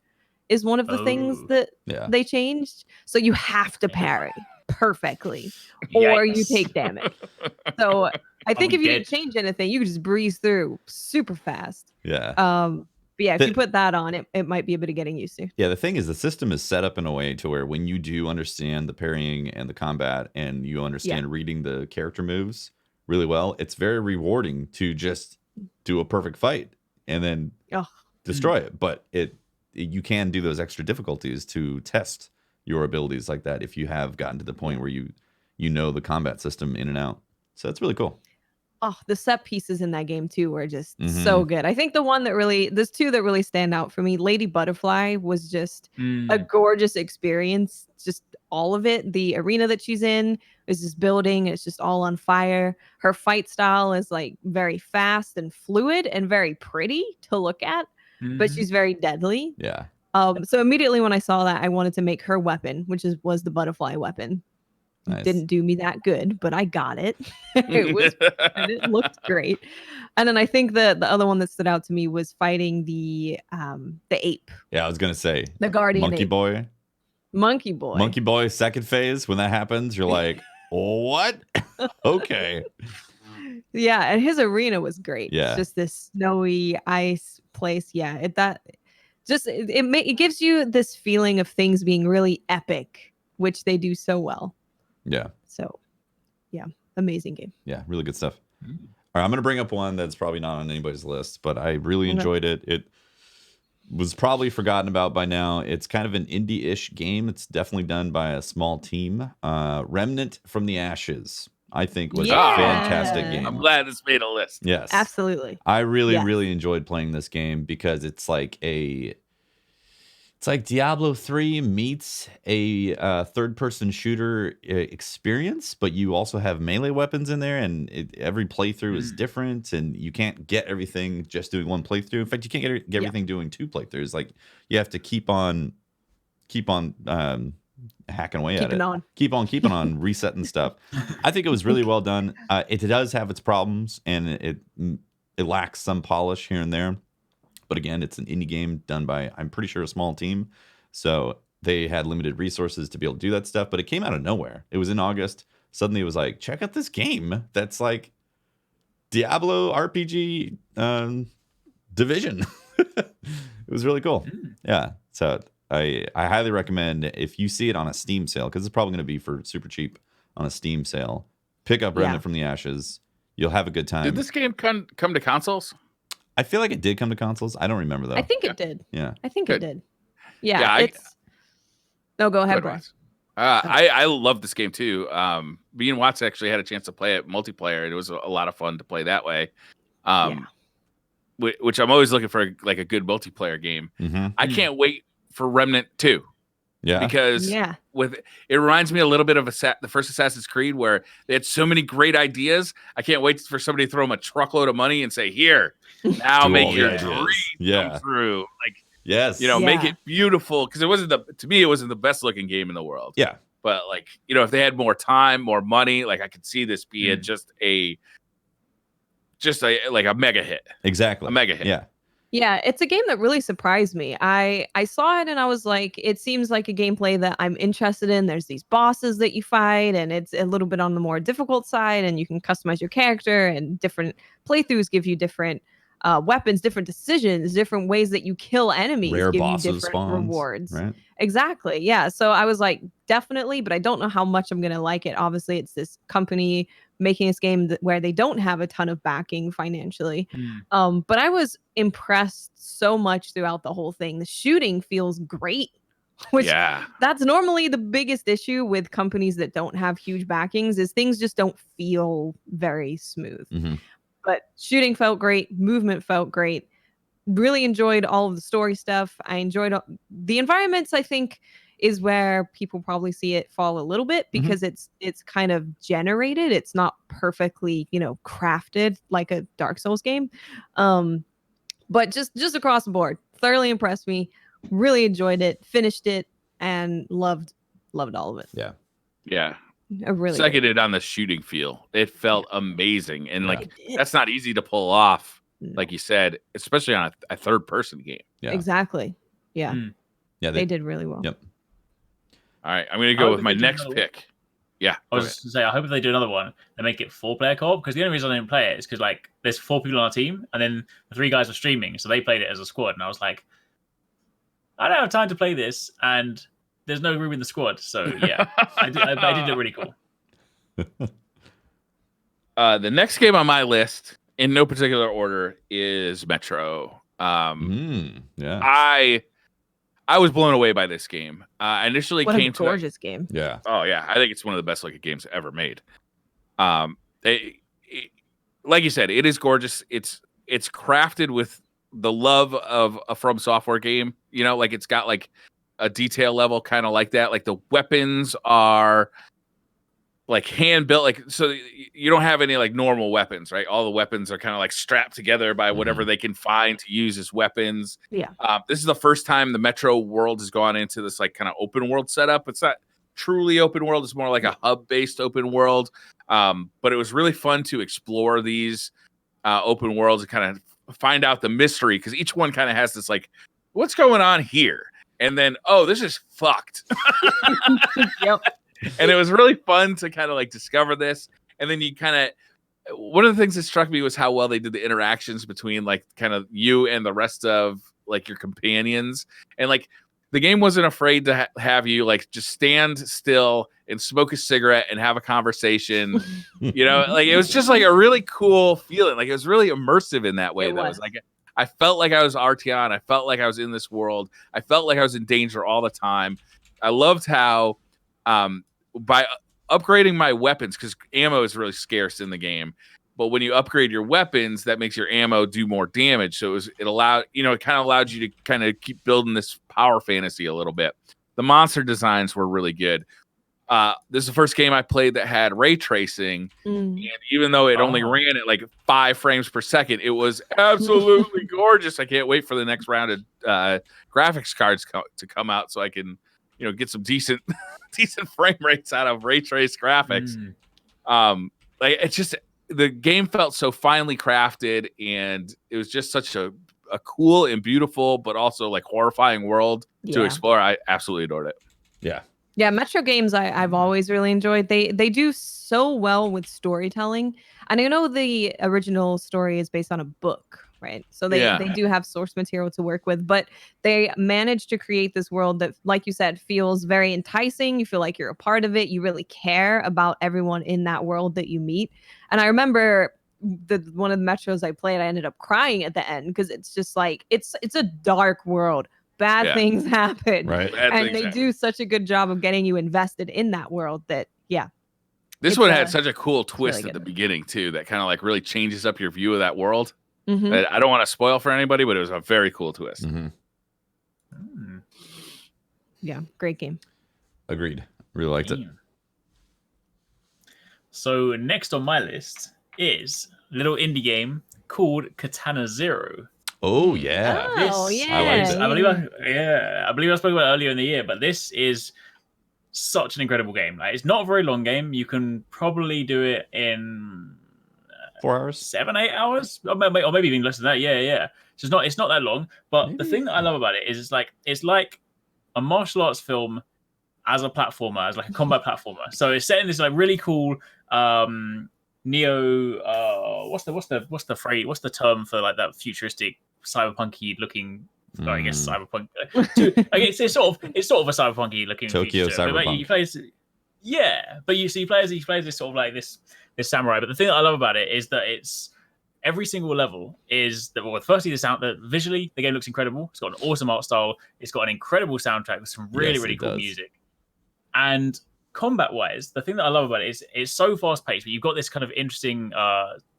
is one of the things that they changed. So you have to parry perfectly or you take damage. So I think if you didn't change anything, you could just breeze through super fast. Yeah. But yeah, if you put that on, it might be a bit of getting used to. Yeah, the thing is, the system is set up in a way to where when you do understand the parrying and the combat, and you understand reading the character moves really well, it's very rewarding to just do a perfect fight and then destroy it. But you can do those extra difficulties to test your abilities like that if you have gotten to the point where you know the combat system in and out. So that's really cool. Oh, the set pieces in that game too were just so good. I think there's two that really stand out for me. Lady Butterfly was just a gorgeous experience. Just all of it. The arena that she's in is this building. It's just all on fire. Her fight style is like very fast and fluid and very pretty to look at, but she's very deadly. Yeah. So immediately when I saw that, I wanted to make her weapon, which was the butterfly weapon. Nice. Didn't do me that good, but I got it. It looked great. And then I think the other one that stood out to me was fighting the ape. Yeah, I was gonna say the guardian Monkey ape. Boy. Monkey Boy. Monkey Boy, second phase. When that happens, you're like, what? Okay. Yeah, and his arena was great. Yeah. It's just this snowy ice place. Yeah, it gives you this feeling of things being really epic, which they do so well. Yeah. So, yeah, amazing game. Yeah, really good stuff. All right, I'm going to bring up one that's probably not on anybody's list, but I really enjoyed it. It was probably forgotten about by now. It's kind of an indie-ish game. It's definitely done by a small team. Remnant from the Ashes, I think, was a fantastic game. I'm glad this made a list. Yes. Absolutely. I really enjoyed playing this game because it's like Diablo 3 meets a third-person shooter experience, but you also have melee weapons in there, and every playthrough is different, and you can't get everything just doing one playthrough. In fact, you can't get everything doing two playthroughs. Like, you have to keep on hacking away at it. Keep on keeping on, resetting stuff. I think it was really well done. It does have its problems, and it lacks some polish here and there. But again, it's an indie game done by, I'm pretty sure, a small team. So they had limited resources to be able to do that stuff. But it came out of nowhere. It was in August. Suddenly it was like, check out this game that's like Diablo RPG Division. It was really cool. Yeah. So I highly recommend, if you see it on a Steam sale, because it's probably going to be for super cheap on a Steam sale, pick up Remnant from the Ashes. You'll have a good time. Did this game come to consoles? I feel like it did come to consoles. I don't remember though. I think it did. Yeah. I think it did. Yeah. No, go ahead, bro. I love this game too. Me and Watts actually had a chance to play it multiplayer. It was a lot of fun to play that way. Which I'm always looking for, like a good multiplayer game. I can't wait for Remnant 2. Yeah. Because it reminds me a little bit of the first Assassin's Creed, where they had so many great ideas. I can't wait for somebody to throw them a truckload of money and say, "Here, now make your dream come true." Like, make it beautiful. Because to me, it wasn't the best looking game in the world. Yeah. But like, if they had more time, more money, like I could see this being just a mega hit. Exactly. A mega hit. Yeah. Yeah, it's a game that really surprised me. I saw it and I was like, it seems like a gameplay that I'm interested in. There's these bosses that you fight, and it's a little bit on the more difficult side, and you can customize your character, and different playthroughs give you different weapons, different decisions, different ways that you kill enemies, rare give bosses, you different rewards. Right? Exactly. Yeah. So I was like, definitely, but I don't know how much I'm going to like it. Obviously, it's this company making this game where they don't have a ton of backing financially. But I was impressed so much throughout the whole thing. The shooting feels great, which that's normally the biggest issue with companies that don't have huge backings, is things just don't feel very smooth. But shooting felt great. Movement felt great. Really enjoyed all of the story stuff. I enjoyed the environments. I think is where people probably see it fall a little bit, because it's kind of generated. It's not perfectly, crafted like a Dark Souls game. But just across the board, thoroughly impressed me. Really enjoyed it. Finished it and loved all of it. Yeah. Yeah. Really seconded on the shooting feel. It felt amazing, and that's not easy to pull off. Like you said, especially on a third person game. Yeah. Exactly. Yeah. Yeah. They did really well. Yep. All right. I'm going to go with my next pick Yeah. I was just to say, I hope if they do another one, they make it 4-player co-op, because the only reason I didn't play it is because like there's 4 people on our team, and then the 3 guys were streaming, so they played it as a squad, and I was like, I don't have time to play this, and there's no room in the squad. So yeah, I did it really cool. The next game on my list, in no particular order, is Metro. Yeah. I was blown away by this game. I initially What came a to gorgeous game. Yeah. Oh yeah, I think it's one of the best looking games ever made. Like you said, it is gorgeous. It's crafted with the love of a From Software game. You know, like it's got like a detail level kind of like that. Like the weapons are like hand built, like, so you don't have any like normal weapons, right? All the weapons are kind of like strapped together by whatever they can find to use as weapons. Yeah. This is the first time the Metro world has gone into this like kind of open world setup. It's not truly open world. It's more like a hub based open world. But it was really fun to explore these open worlds and kind of find out the mystery, because each one kind of has this like, what's going on here? And then, oh, this is fucked. Yep. And it was really fun to kind of like discover this. And then you kind of, one of the things that struck me was how well they did the interactions between like kind of you and the rest of like your companions. And like the game wasn't afraid to have you like just stand still and smoke a cigarette and have a conversation. You know, like it was just like a really cool feeling. Like it was really immersive in that way. That was like, I felt like I was Arteon. I felt like I was in this world. I felt like I was in danger all the time. I loved how, by upgrading my weapons, because ammo is really scarce in the game, but when you upgrade your weapons, that makes your ammo do more damage. So it allowed, you know, it kind of allowed you to kind of keep building this power fantasy a little bit. The monster designs were really good. This is the first game I played that had ray tracing, and even though it only ran at like 5 frames per second, it was absolutely gorgeous. I can't wait for the next round of graphics cards to come out so I can, you know, get some decent frame rates out of ray trace graphics. Like it's just, the game felt so finely crafted, and it was just such a cool and beautiful but also like horrifying world to explore. I absolutely adored it. Yeah, Metro games I've always really enjoyed. They do so well with storytelling. And I know the original story is based on a book, right? So they do have source material to work with, but they managed to create this world that, like you said, feels very enticing. You feel like you're a part of it. You really care about everyone in that world that you meet. And I remember one of the Metros I played, I ended up crying at the end, because it's just like, it's a dark world. Bad things happen. Right. And they do such a good job of getting you invested in that world that, This one had such a cool twist really at the beginning, too, that kind of like really changes up your view of that world. I don't want to spoil for anybody, but it was a very cool twist. Yeah, great game. Agreed. Really liked it. So next on my list is a little indie game called Katana Zero. Oh yeah. Yeah. I liked it. I believe I spoke about it earlier in the year, but this is such an incredible game. Like, it's not a very long game. You can probably do it in 4 hours, 7-8 hours, or maybe even less than that. Yeah. So it's not that long. But the thing that I love about it is it's like a martial arts film as a platformer, as like a combat platformer. So it's set in this like really cool neo. What's the phrase? What's the term for like that futuristic cyberpunky looking? I guess cyberpunk. It's sort of a cyberpunky looking Tokyo future. cyberpunk. But he plays this sort of like this samurai. But the thing that I love about it is that it's every single level is that. Well, firstly, visually the game looks incredible. It's got an awesome art style. It's got an incredible soundtrack with some really cool music. And combat-wise, the thing that I love about it is it's so fast-paced, but you've got this kind of interesting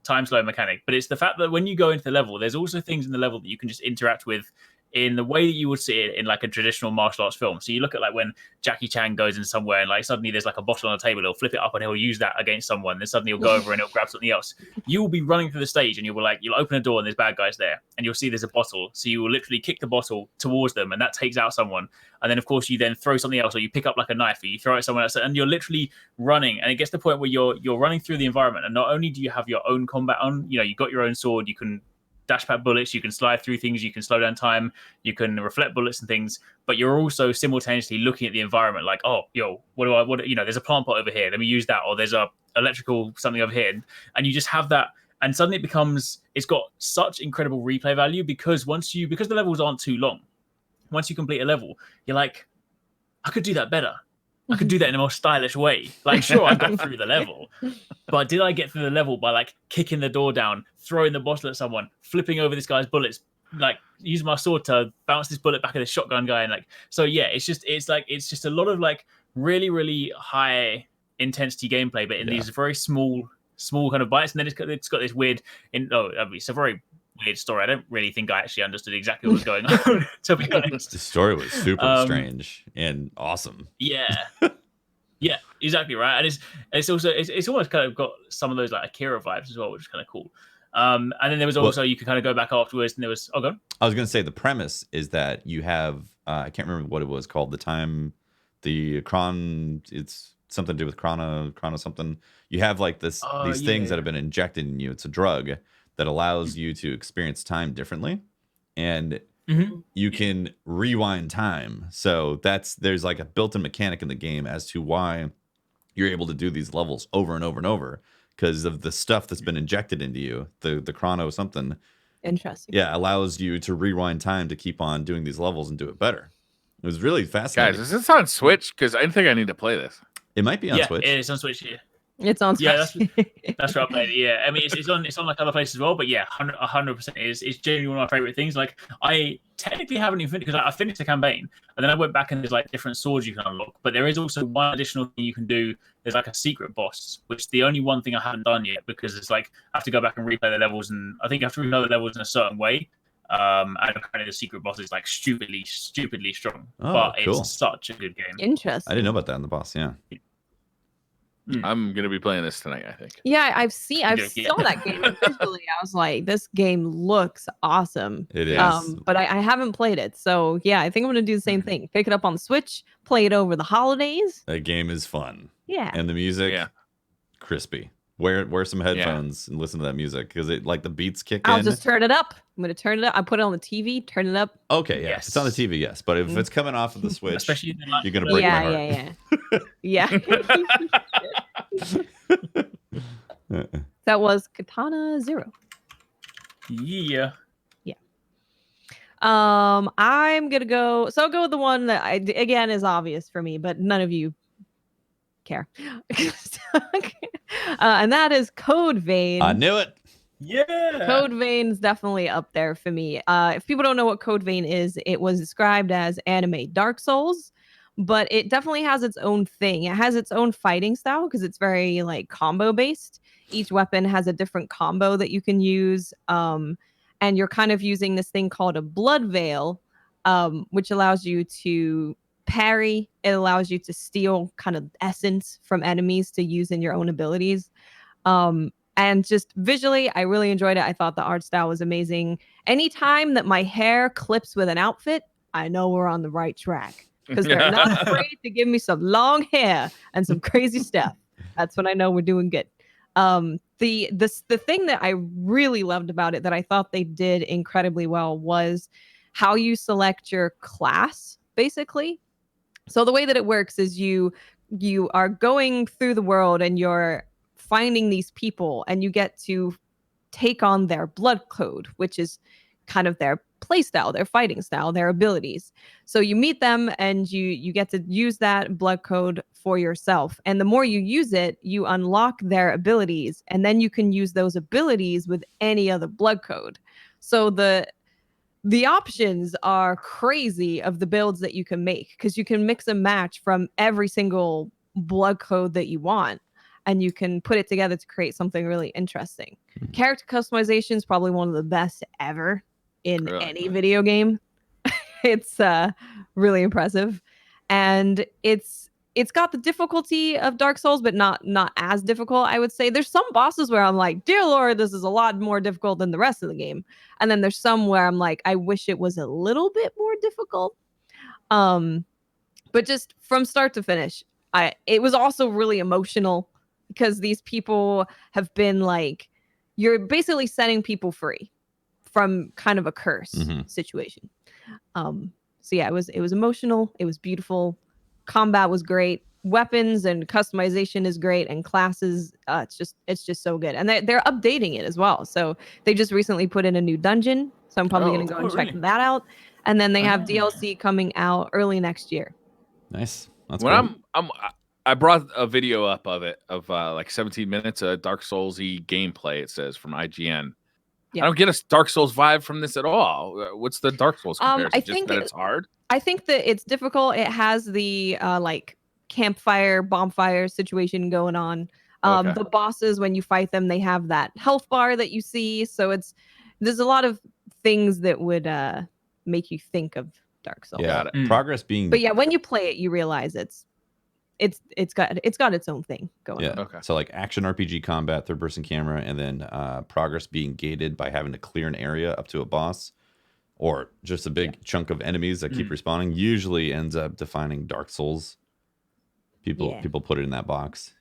time slow mechanic. But it's the fact that when you go into the level, there's also things in the level that you can just interact with in the way that you would see it in like a traditional martial arts film. So you look at like when Jackie Chan goes in somewhere and like suddenly there's like a bottle on a table, he'll flip it up and he'll use that against someone. Then suddenly he'll go over and he'll grab something else. You will be running through the stage and you'll open a door and there's bad guys there and you'll see there's a bottle. So you will literally kick the bottle towards them and that takes out someone. And then of course you then throw something else, or you pick up like a knife or you throw it at someone else, and you're literally running. And it gets to the point where you're running through the environment, and not only do you have your own combat on, you've got your own sword, you can dash pad bullets, you can slide through things, you can slow down time, you can reflect bullets and things, but you're also simultaneously looking at the environment like, oh, yo, what there's a plant pot over here, let me use that, or there's a electrical something over here, and you just have that, and suddenly it's got such incredible replay value because because the levels aren't too long, once you complete a level, you're like, I could do that better. I could do that in a more stylish way. Like, sure, I got through the level, but did I get through the level by like kicking the door down, throwing the bottle at someone, flipping over this guy's bullets, like using my sword to bounce this bullet back at the shotgun guy, and like, so yeah, it's just a lot of like really, really high intensity gameplay, but in these very small kind of bites, and then it's got this weird. It's a very weird story. I don't really think I actually understood exactly what was going on, to be honest. The story was super strange and awesome. Yeah. Yeah, exactly right. And it's also it's almost kind of got some of those like Akira vibes as well, which is kind of cool. And then there was also you could kind of go back afterwards, and there was go on. I was going to say the premise is that you have I can't remember what it was called, it's something to do with chrono something. You have like these things that have been injected in you. It's a drug that allows you to experience time differently, and you can rewind time. So there's like a built-in mechanic in the game as to why you're able to do these levels over and over and over, because of the stuff that's been injected into you. The chrono something interesting, allows you to rewind time to keep on doing these levels and do it better. It was really fascinating. Guys, is this on Switch? Because I didn't think I need to play this. It might be on Switch. Yeah, it is on Switch. Yeah. It's on Switch. Yeah, that's what I played. Yeah, I mean, it's on like other places as well. But yeah, 100% it's genuinely one of my favorite things. Like, I technically haven't even finished, because I finished the campaign, and then I went back and there's like different swords you can unlock. But there is also one additional thing you can do. There's like a secret boss, which is the only one thing I haven't done yet, because it's like I have to go back and replay the levels, and I think you have to replay the levels in a certain way. And apparently the secret boss is like stupidly strong. But cool. It's such a good game. Interesting. I didn't know about that in the boss. Yeah. I'm gonna be playing this tonight, I think. Yeah, I saw that game visually. I was like, this game looks awesome. It is. But I haven't played it. So yeah, I think I'm gonna do the same thing. Pick it up on the Switch, play it over the holidays. That game is fun. Yeah. And the music, crispy. Wear some headphones and listen to that music, because it like the beats kick in. I'll just turn it up. I'm gonna turn it up. I put it on the TV, turn it up. Okay, yeah. Yes. It's on the TV, yes. But if it's coming off of the Switch, especially you're gonna break my heart. Yeah. That was Katana Zero. Yeah. I'm gonna go. So I'll go with the one that again is obvious for me, but none of you care. And that is Code Vein. I knew it. Yeah. Code Vein's definitely up there for me. If people don't know what Code Vein is, it was described as anime Dark Souls, but it definitely has its own thing. It has its own fighting style because it's very like combo based. Each weapon has a different combo that you can use. And you're kind of using this thing called a blood veil, which allows you to parry. It allows you to steal kind of essence from enemies to use in your own abilities. And just visually, I really enjoyed it. I thought the art style was amazing. Anytime that my hair clips with an outfit, I know we're on the right track, because they're not afraid to give me some long hair and some crazy stuff. That's when I know we're doing good. The thing that I really loved about it, that I thought they did incredibly well, was how you select your class, basically. So the way that it works is you are going through the world and you're finding these people, and you get to take on their blood code, which is kind of their play style, their fighting style, their abilities. So you meet them and you get to use that blood code for yourself. And the more you use it, you unlock their abilities, and then you can use those abilities with any other blood code. So the options are crazy of the builds that you can make, because you can mix and match from every single blood code that you want, and you can put it together to create something really interesting. Character customization is probably one of the best ever in any video game. It's really impressive, and it's got the difficulty of Dark Souls, but not as difficult, I would say. There's some bosses where I'm like, dear Lord, this is a lot more difficult than the rest of the game. And then there's some where I'm like, I wish it was a little bit more difficult. But just from start to finish, it was also really emotional, because these people have been like, you're basically setting people free from kind of a curse situation. So yeah, it was emotional. It was beautiful. Combat was great. Weapons and customization is great, and classes. It's just so good, and they're updating it as well. So they just recently put in a new dungeon. So I'm probably gonna go and check that out. And then they have DLC coming out early next year. Nice. That's when cool. I brought a video up of it of like 17 minutes of Dark Souls-y gameplay. It says from IGN. Yeah. I don't get a Dark Souls vibe from this at all. What's the Dark Souls comparison? I think that it's hard. I think that it's difficult. It has the like campfire, bonfire situation going on. The bosses, when you fight them, they have that health bar that you see. So there's a lot of things that would make you think of Dark Souls. Yeah, progress being. But yeah, when you play it, you realize it's got its own thing going on. Okay. So like action RPG combat, third person camera, and then progress being gated by having to clear an area up to a boss, or just a big chunk of enemies that keep respawning, usually ends up defining Dark Souls. People put it in that box.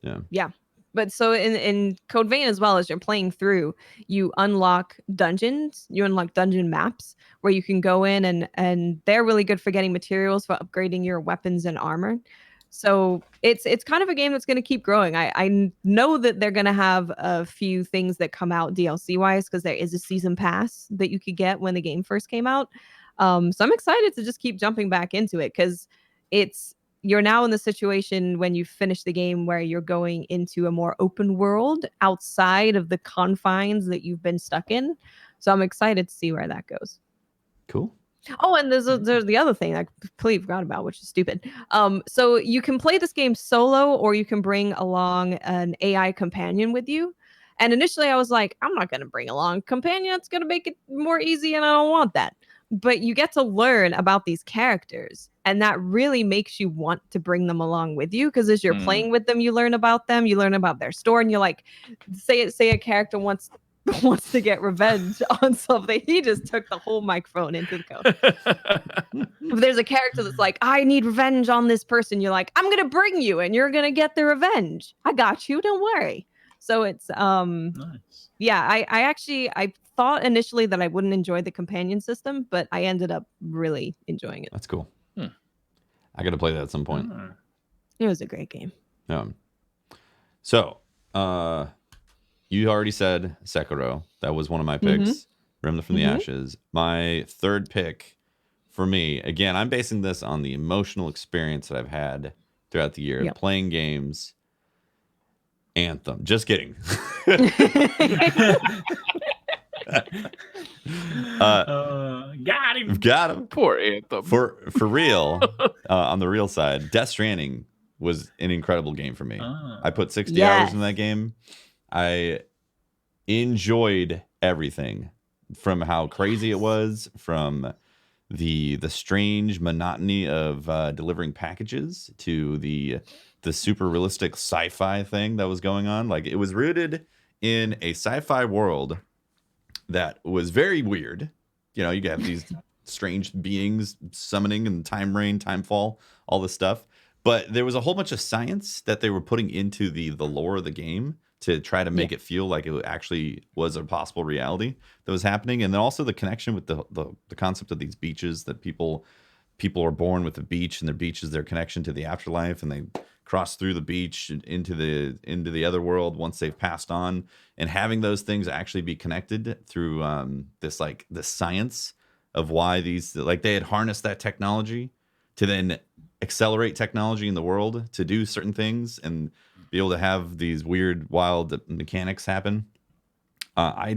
Yeah. Yeah. But so in Code Vein as well, as you're playing through, you unlock dungeons, you unlock dungeon maps where you can go in and they're really good for getting materials for upgrading your weapons and armor. So it's kind of a game that's going to keep growing. I know that they're going to have a few things that come out DLC wise, because there is a season pass that you could get when the game first came out. So I'm excited to just keep jumping back into it, because you're now in the situation when you finish the game where you're going into a more open world outside of the confines that you've been stuck in. So I'm excited to see where that goes. Cool. Oh, and there's the other thing I completely forgot about, which is stupid. So you can play this game solo, or you can bring along an AI companion with you. And initially I was like, I'm not going to bring along a companion. It's going to make it more easy, and I don't want that. But you get to learn about these characters, and that really makes you want to bring them along with you, because as you're playing with them, you learn about them, you learn about their story, and you're like, say a character wants to get revenge on something. He just took the whole microphone into the code. If there's a character that's like, I need revenge on this person, you're like, I'm gonna bring you and you're gonna get the revenge. I got you, don't worry. So it's nice. Yeah, I thought initially that I wouldn't enjoy the companion system, but I ended up really enjoying it. That's cool. I gotta play that at some point. It was a great game. So you already said Sekiro. That was one of my picks. Remnant from the Ashes. My third pick for me, again, I'm basing this on the emotional experience that I've had throughout the year playing games. Anthem. Just kidding. Got him. Got him. Poor Anthem. For real, on the real side, Death Stranding was an incredible game for me. I put 60 hours in that game. I enjoyed everything, from how crazy it was, from the strange monotony of delivering packages, to the super realistic sci-fi thing that was going on. Like, it was rooted in a sci-fi world that was very weird. You know, you have these strange beings summoning and time rain, time fall, all this stuff. But there was a whole bunch of science that they were putting into the lore of the game to try to make it feel like it actually was a possible reality that was happening. And then also the connection with the concept of these beaches, that people are born with the beach, and their beach is their connection to the afterlife, and they cross through the beach into the other world once they've passed on, and having those things actually be connected through the science of why these, like, they had harnessed that technology to then accelerate technology in the world to do certain things and be able to have these weird, wild mechanics happen. I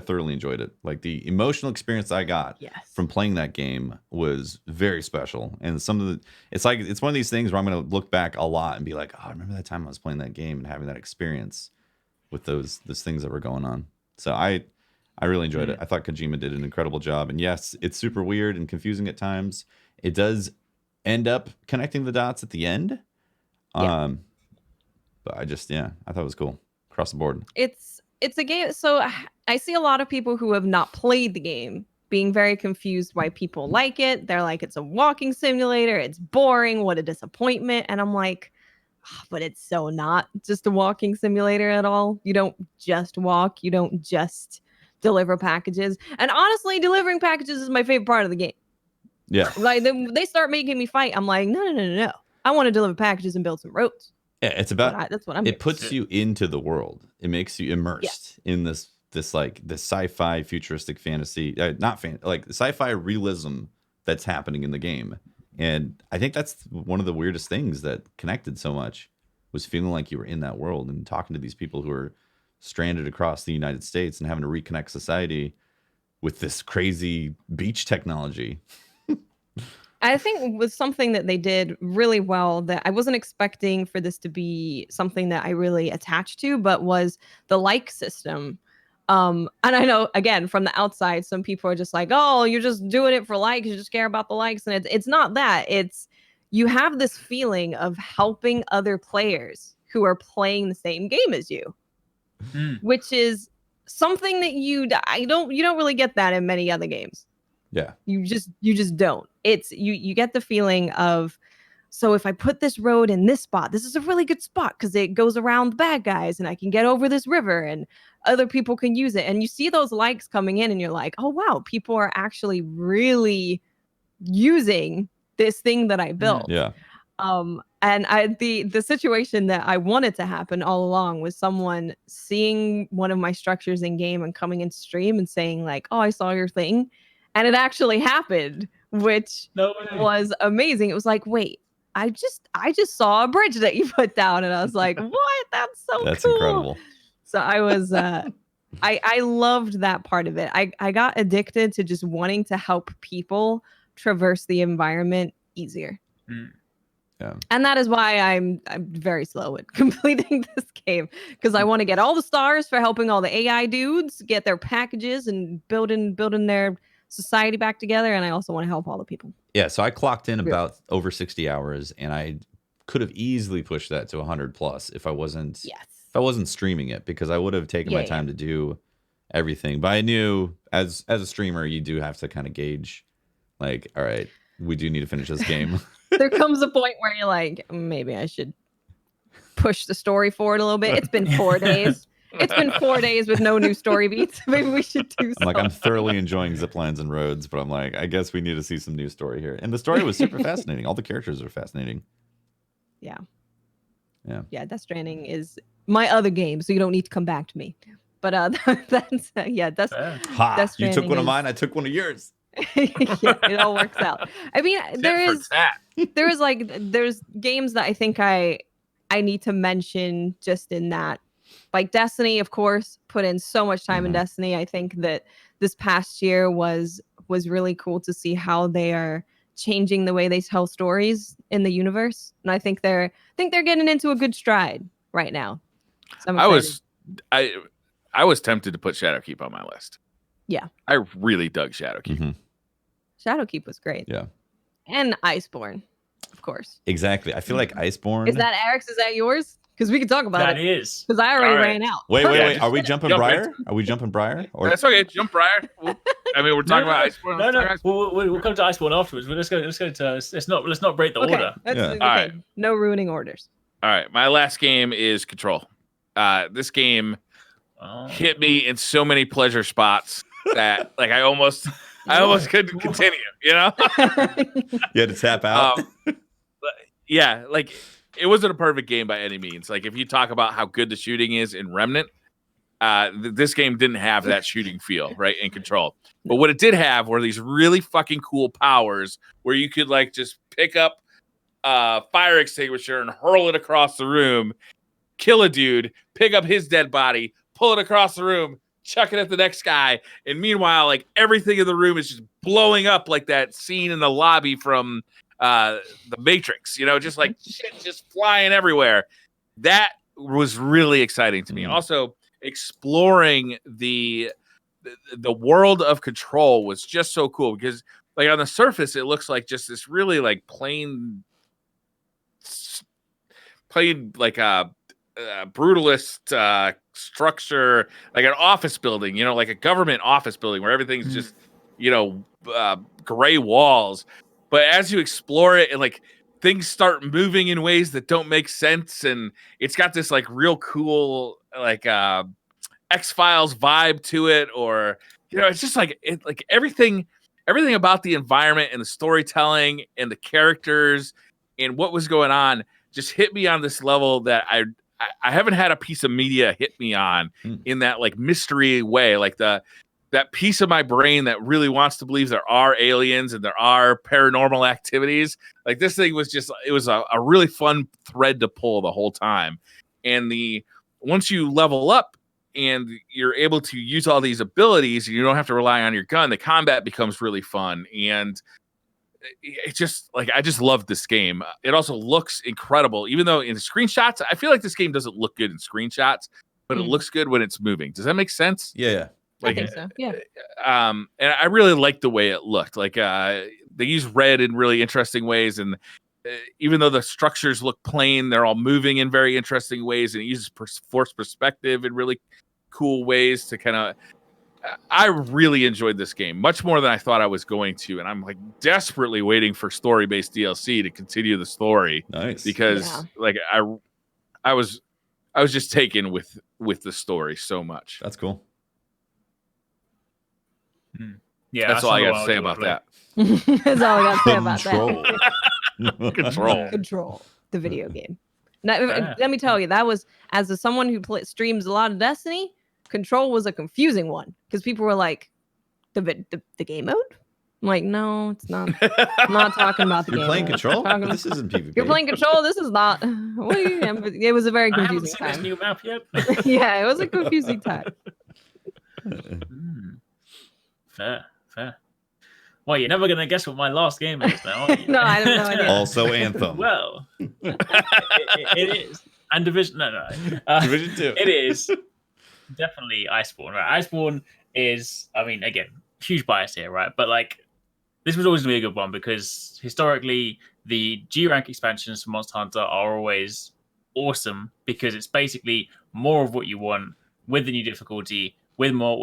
thoroughly enjoyed it. Like, the emotional experience I got from playing that game was very special. And it's one of these things where I'm going to look back a lot and be like, oh, I remember that time I was playing that game and having that experience with those things that were going on. So I really enjoyed it. I thought Kojima did an incredible job. And yes, it's super weird and confusing at times. It does end up connecting the dots at the end. But I thought it was cool across the board. It's a game. So I see a lot of people who have not played the game being very confused why people like it. They're like, it's a walking simulator. It's boring. What a disappointment. And I'm like, but it's so not just a walking simulator at all. You don't just walk. You don't just deliver packages. And honestly, delivering packages is my favorite part of the game. Yeah. Like they start making me fight. I'm like, no. I want to deliver packages and build some roads. Yeah, it's about that's what I'm it puts you into the world. It makes you immersed in this sci-fi futuristic fantasy, like sci-fi realism that's happening in the game. And I think that's one of the weirdest things that connected so much, was feeling like you were in that world and talking to these people who are stranded across the United States and having to reconnect society with this crazy beach technology. I think was something that they did really well that I wasn't expecting for this to be something that I really attached to, but was the like system. And I know, again, from the outside, some people are just like, oh, you're just doing it for likes. You just care about the likes. And it's not that. It's you have this feeling of helping other players who are playing the same game as you, which is something that you don't really get that in many other games. Yeah. You just don't. It's you get the feeling of, so if I put this road in this spot, this is a really good spot because it goes around the bad guys and I can get over this river and other people can use it. And you see those likes coming in and you're like, oh wow, people are actually really using this thing that I built. Yeah. And the situation that I wanted to happen all along was someone seeing one of my structures in game and coming into stream and saying like, oh, I saw your thing. And it actually happened, which was amazing. It was like, wait, I just saw a bridge that you put down. And I was like, what? That's so That's cool. incredible. So I was, I loved that part of it. I got addicted to just wanting to help people traverse the environment easier. Yeah. And that is why I'm very slow at completing this game, because I want to get all the stars for helping all the AI dudes get their packages and building their society back together, and I also want to help all the people. Yeah, so I clocked in about over 60 hours, and I could have easily pushed that to 100 plus if I wasn't streaming it, because I would have taken my time to do everything. But I knew as a streamer, you do have to kind of gauge, like, all right, we do need to finish this game. There comes a point where you're like, maybe I should push the story forward a little bit. It's been 4 days. It's been 4 days with no new story beats. Maybe we should do something. I'm thoroughly enjoying ziplines and roads, but I'm like, I guess we need to see some new story here. And the story was super fascinating. All the characters are fascinating. Yeah. Death Stranding is my other game, so you don't need to come back to me. But that's Death Stranding. You took one of mine, I took one of yours. It all works out. I mean, there's games that I think I need to mention just in that. Like Destiny, of course, put in so much time in Destiny. I think that this past year was really cool to see how they are changing the way they tell stories in the universe. And I think they're getting into a good stride right now. So I was tempted to put Shadowkeep on my list. Yeah. I really dug Shadowkeep. Mm-hmm. Shadowkeep was great. Yeah. And Iceborne, of course. Exactly. I feel like Iceborne. Is that Eric's? Is that yours? Because we can talk about it. That is. Because I already ran out. Wait. Are we jumping Briar? Are we jumping Briar? Or... That's okay. Jump Briar. I mean, we're talking about Iceborne. No. We'll come to Iceborne afterwards. But let's go to. Let's not break the order. All right. No ruining orders. All right. My last game is Control. This game hit me in so many pleasure spots that like I almost couldn't continue. You know. You had to tap out. Yeah, like. It wasn't a perfect game by any means. Like if you talk about how good the shooting is in Remnant, this game didn't have that shooting feel, right? In Control. But what it did have were these really fucking cool powers where you could like just pick up a fire extinguisher and hurl it across the room, kill a dude, pick up his dead body, pull it across the room, chuck it at the next guy. And meanwhile, like everything in the room is just blowing up like that scene in the lobby from the Matrix, you know, just like shit just flying everywhere. That was really exciting to me. Also, exploring the world of Control was just so cool because like on the surface it looks like just this really like plain like a brutalist structure, like an office building, you know, like a government office building where everything's just, you know, gray walls. But as you explore it and like things start moving in ways that don't make sense, and it's got this like real cool like X-Files vibe to it, or it's just like everything about the environment and the storytelling and the characters and what was going on just hit me on this level that I haven't had a piece of media hit me on in that like mystery way, like that piece of my brain that really wants to believe there are aliens and there are paranormal activities. Like this thing was just, it was a really fun thread to pull the whole time. And once you level up and you're able to use all these abilities and you don't have to rely on your gun, the combat becomes really fun. And it's just like, I just love this game. It also looks incredible, even though in screenshots, I feel like this game doesn't look good in screenshots, but it looks good when it's moving. Does that make sense? Yeah. I think so. Yeah. And I really liked the way it looked. Like they use red in really interesting ways, and even though the structures look plain, they're all moving in very interesting ways, and it uses forced perspective in really cool ways to kind of. I really enjoyed this game much more than I thought I was going to, and I'm like desperately waiting for story-based DLC to continue the story. Nice, because like I was just taken with the story so much. That's cool. Yeah, that's all I got to say about that. That's all I got to say about that. Control. The video game. Now, let me tell you, that was, as someone who streams a lot of Destiny, Control was a confusing one because people were like, the game mode? I'm like, no, it's not. I'm not talking about the game. You're playing mode. Control? This isn't PvP. You're playing Control? This is not. What are you? It was a very confusing time. I haven't seen this new map yet. Yeah, it was a confusing time. Fair. Well, you're never gonna guess what my last game is now, are you? No, I have no idea. Also Anthem. Well, it is. And Division. No. Division 2. It is definitely Iceborne. Right? Iceborne is. I mean, again, huge bias here, right? But like, this was always gonna be a good one because historically, the G rank expansions for Monster Hunter are always awesome because it's basically more of what you want with the new difficulty, with more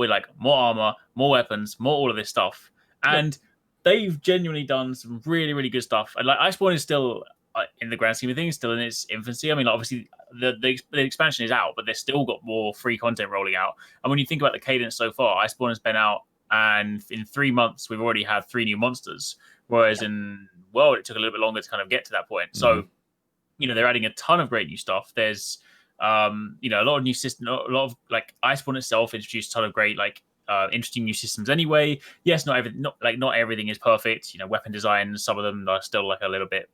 armor, more weapons, more all of this stuff, and they've genuinely done some really, really good stuff. And like Iceborne is still, in the grand scheme of things, still in its infancy. I mean, obviously the expansion is out, but they've still got more free content rolling out. And when you think about the cadence so far, Iceborne has been out, and in 3 months we've already had 3 new monsters, whereas in World it took a little bit longer to kind of get to that point. So, they're adding a ton of great new stuff. There's a lot of new systems, a lot of like Iceborne itself introduced a ton of great interesting new systems anyway. Yes, not everything is perfect. Weapon design, some of them are still like a little bit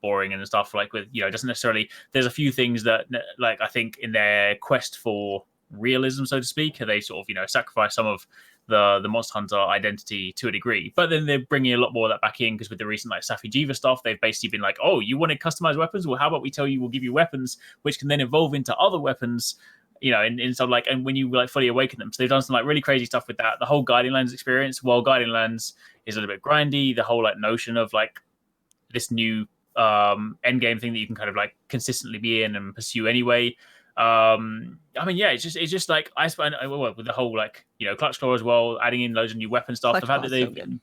boring and stuff. Like with it doesn't necessarily. There's a few things that like I think in their quest for realism, so to speak, they sort of sacrifice some of the Monster Hunter identity to a degree, but then they're bringing a lot more of that back in because with the recent Safi Jiva stuff, they've basically been like, oh, you wanted customized weapons? Well, how about we tell you we'll give you weapons which can then evolve into other weapons, in some and when you fully awaken them. So they've done some really crazy stuff with that. The whole Guardian Lands experience, while Guardian Lands is a little bit grindy, the whole notion of this new end game thing that you can kind of consistently be in and pursue anyway. It's just like Iceborne with the whole Clutch Claw as well, adding in loads of new weapon stuff. The fact that they've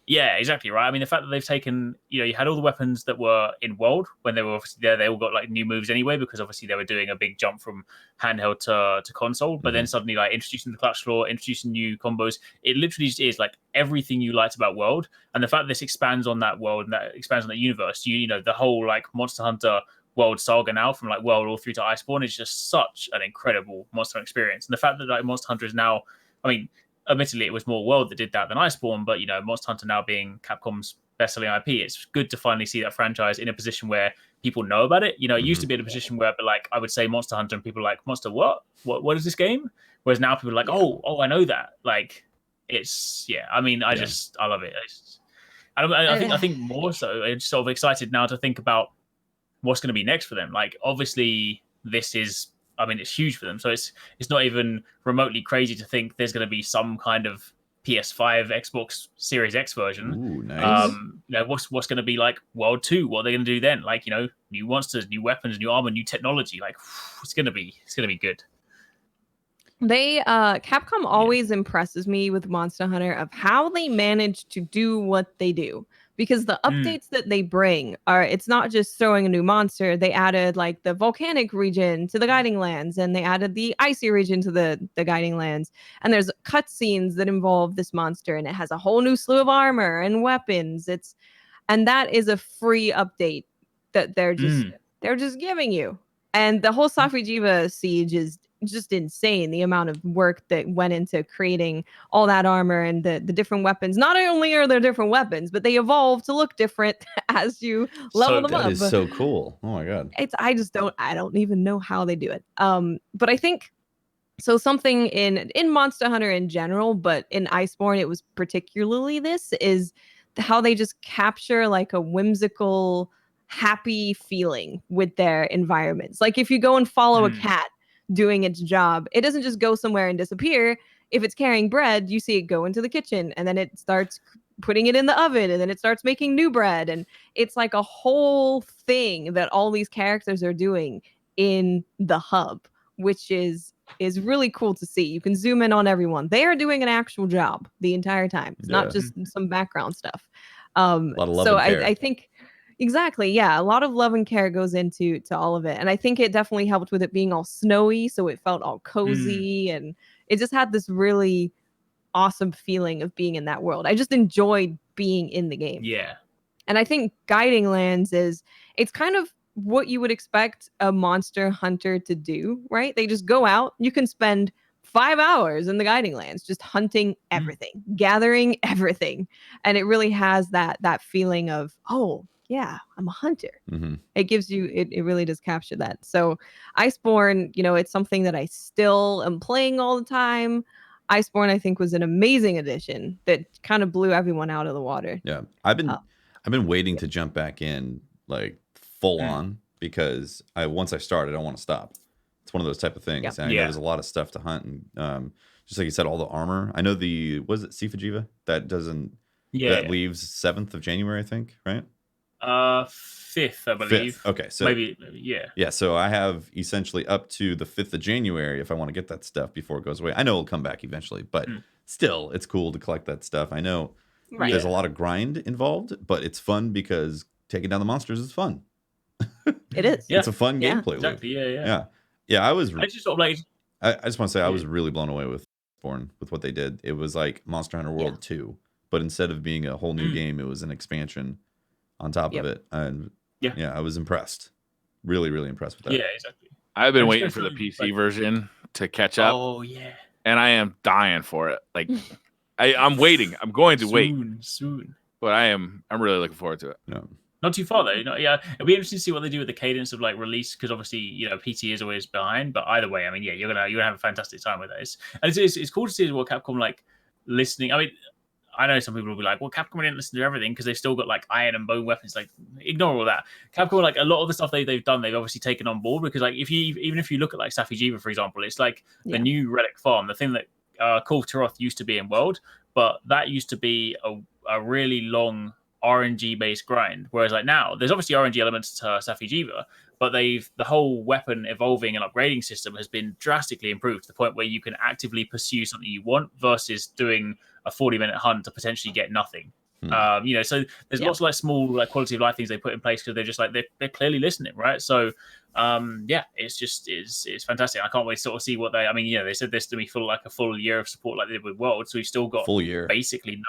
yeah, exactly right. I mean, the fact that they've taken you had all the weapons that were in World when they were obviously there, they all got new moves anyway because obviously they were doing a big jump from handheld to console. But then suddenly introducing the Clutch Claw, introducing new combos, it literally just is everything you liked about World. And the fact that this expands on that world and that expands on that universe, the whole Monster Hunter World saga now from World all through to Iceborne is just such an incredible Monster Hunter experience. And the fact that Monster Hunter is now, I mean, admittedly it was more World that did that than Iceborne, but Monster Hunter now being Capcom's best-selling IP, it's good to finally see that franchise in a position where people know about it. It used to be in a position where I would say Monster Hunter and people are like, Monster what is this game? Whereas now people are like, oh I know that. It's I mean I love it. I think more so I'm sort of excited now to think about what's going to be next for them. Obviously this is, I mean, it's huge for them. So it's not even remotely crazy to think there's going to be some kind of PS5, Xbox Series X version. Ooh, nice. What's going to be World 2? What are they going to do then? New monsters, new weapons, new armor, new technology. It's going to be good. They Capcom always impresses me with Monster Hunter of how they manage to do what they do. because the updates that they bring it's not just throwing a new monster. They added like the volcanic region to the Guiding Lands, and they added the icy region to the Guiding Lands. And there's cutscenes that involve this monster, and it has a whole new slew of armor and weapons. And that is a free update that they're just giving you. And the whole Safi'jiiva siege is just insane, the amount of work that went into creating all that armor and the different weapons. Not only are there different weapons, but they evolve to look different as you level them up. That is so cool. Oh my god. I don't even know how they do it. But I think so something in Monster Hunter in general, but in Iceborne it was particularly this, is how they just capture like a whimsical, happy feeling with their environments. Like if you go and follow a cat doing its job, it doesn't just go somewhere and disappear. If it's carrying bread, you see it go into the kitchen, and then it starts putting it in the oven, and then it starts making new bread. And it's like a whole thing that all these characters are doing in the hub, which is really cool to see. You can zoom in on everyone. They are doing an actual job the entire time. It's not just some background stuff. A lot of love so and care. I think exactly, yeah, a lot of love and care goes into all of it. And I think it definitely helped with it being all snowy, so it felt all cozy, and it just had this really awesome feeling of being in that world. I just enjoyed being in the game. Yeah. And I think Guiding Lands it's kind of what you would expect a Monster Hunter to do, right? They just go out. You can spend 5 hours in the Guiding Lands just hunting everything, gathering everything. And it really has that feeling of, oh, yeah, I'm a hunter. It gives you, it really does capture that. So Iceborne, it's something that I still am playing all the time. Iceborne, I think, was an amazing addition that kind of blew everyone out of the water. Yeah, I've been waiting to jump back in like full on, because once I start, I don't want to stop. It's one of those type of things. Yep. And I know there's a lot of stuff to hunt, and just like you said, all the armor. I know was it Safi'jiiva that leaves 7th of January, I think, right? 5th, I believe. 5th. Okay, so maybe, yeah. Yeah, so I have essentially up to the 5th of January if I want to get that stuff before it goes away. I know it'll come back eventually, but still, it's cool to collect that stuff. I know there's a lot of grind involved, but it's fun because taking down the monsters is fun. It is. It's a fun gameplay exactly. loop. Yeah. I just sort of like. I just want to say I was really blown away with Iceborne, with what they did. It was like Monster Hunter World 2, but instead of being a whole new game, it was an expansion on top of it. And I was impressed. Really, really impressed with that. Yeah, exactly. I've been waiting for the PC version to catch up. Oh yeah. And I am dying for it. Like I'm waiting. I'm going to wait soon. But I'm really looking forward to it. No. Not too far though. It'll be interesting to see what they do with the cadence of like release, because obviously PT is always behind. But either way, I mean, you're gonna have a fantastic time with this, and it's cool to see what Capcom like listening. I mean, I know some people will be like, well, Capcom didn't listen to everything because they've still got like iron and bone weapons. Like, ignore all that. Capcom, like a lot of the stuff they've done, they've obviously taken on board, because like even if you look at like Safi'jiiva, for example, it's like the new Relic Farm, the thing that Call of Taroth used to be in World, but that used to be a really long RNG based grind, whereas like now there's obviously RNG elements to Safi'jiiva, but the whole weapon evolving and upgrading system has been drastically improved to the point where you can actively pursue something you want versus doing a 40-minute hunt to potentially get nothing. So there's lots of like small like quality of life things they put in place, because they're just like they're clearly listening, right? So it's fantastic. I can't wait to sort of see what they said this to me for like a full year of support like they did with World, so we've still got full year, basically 9.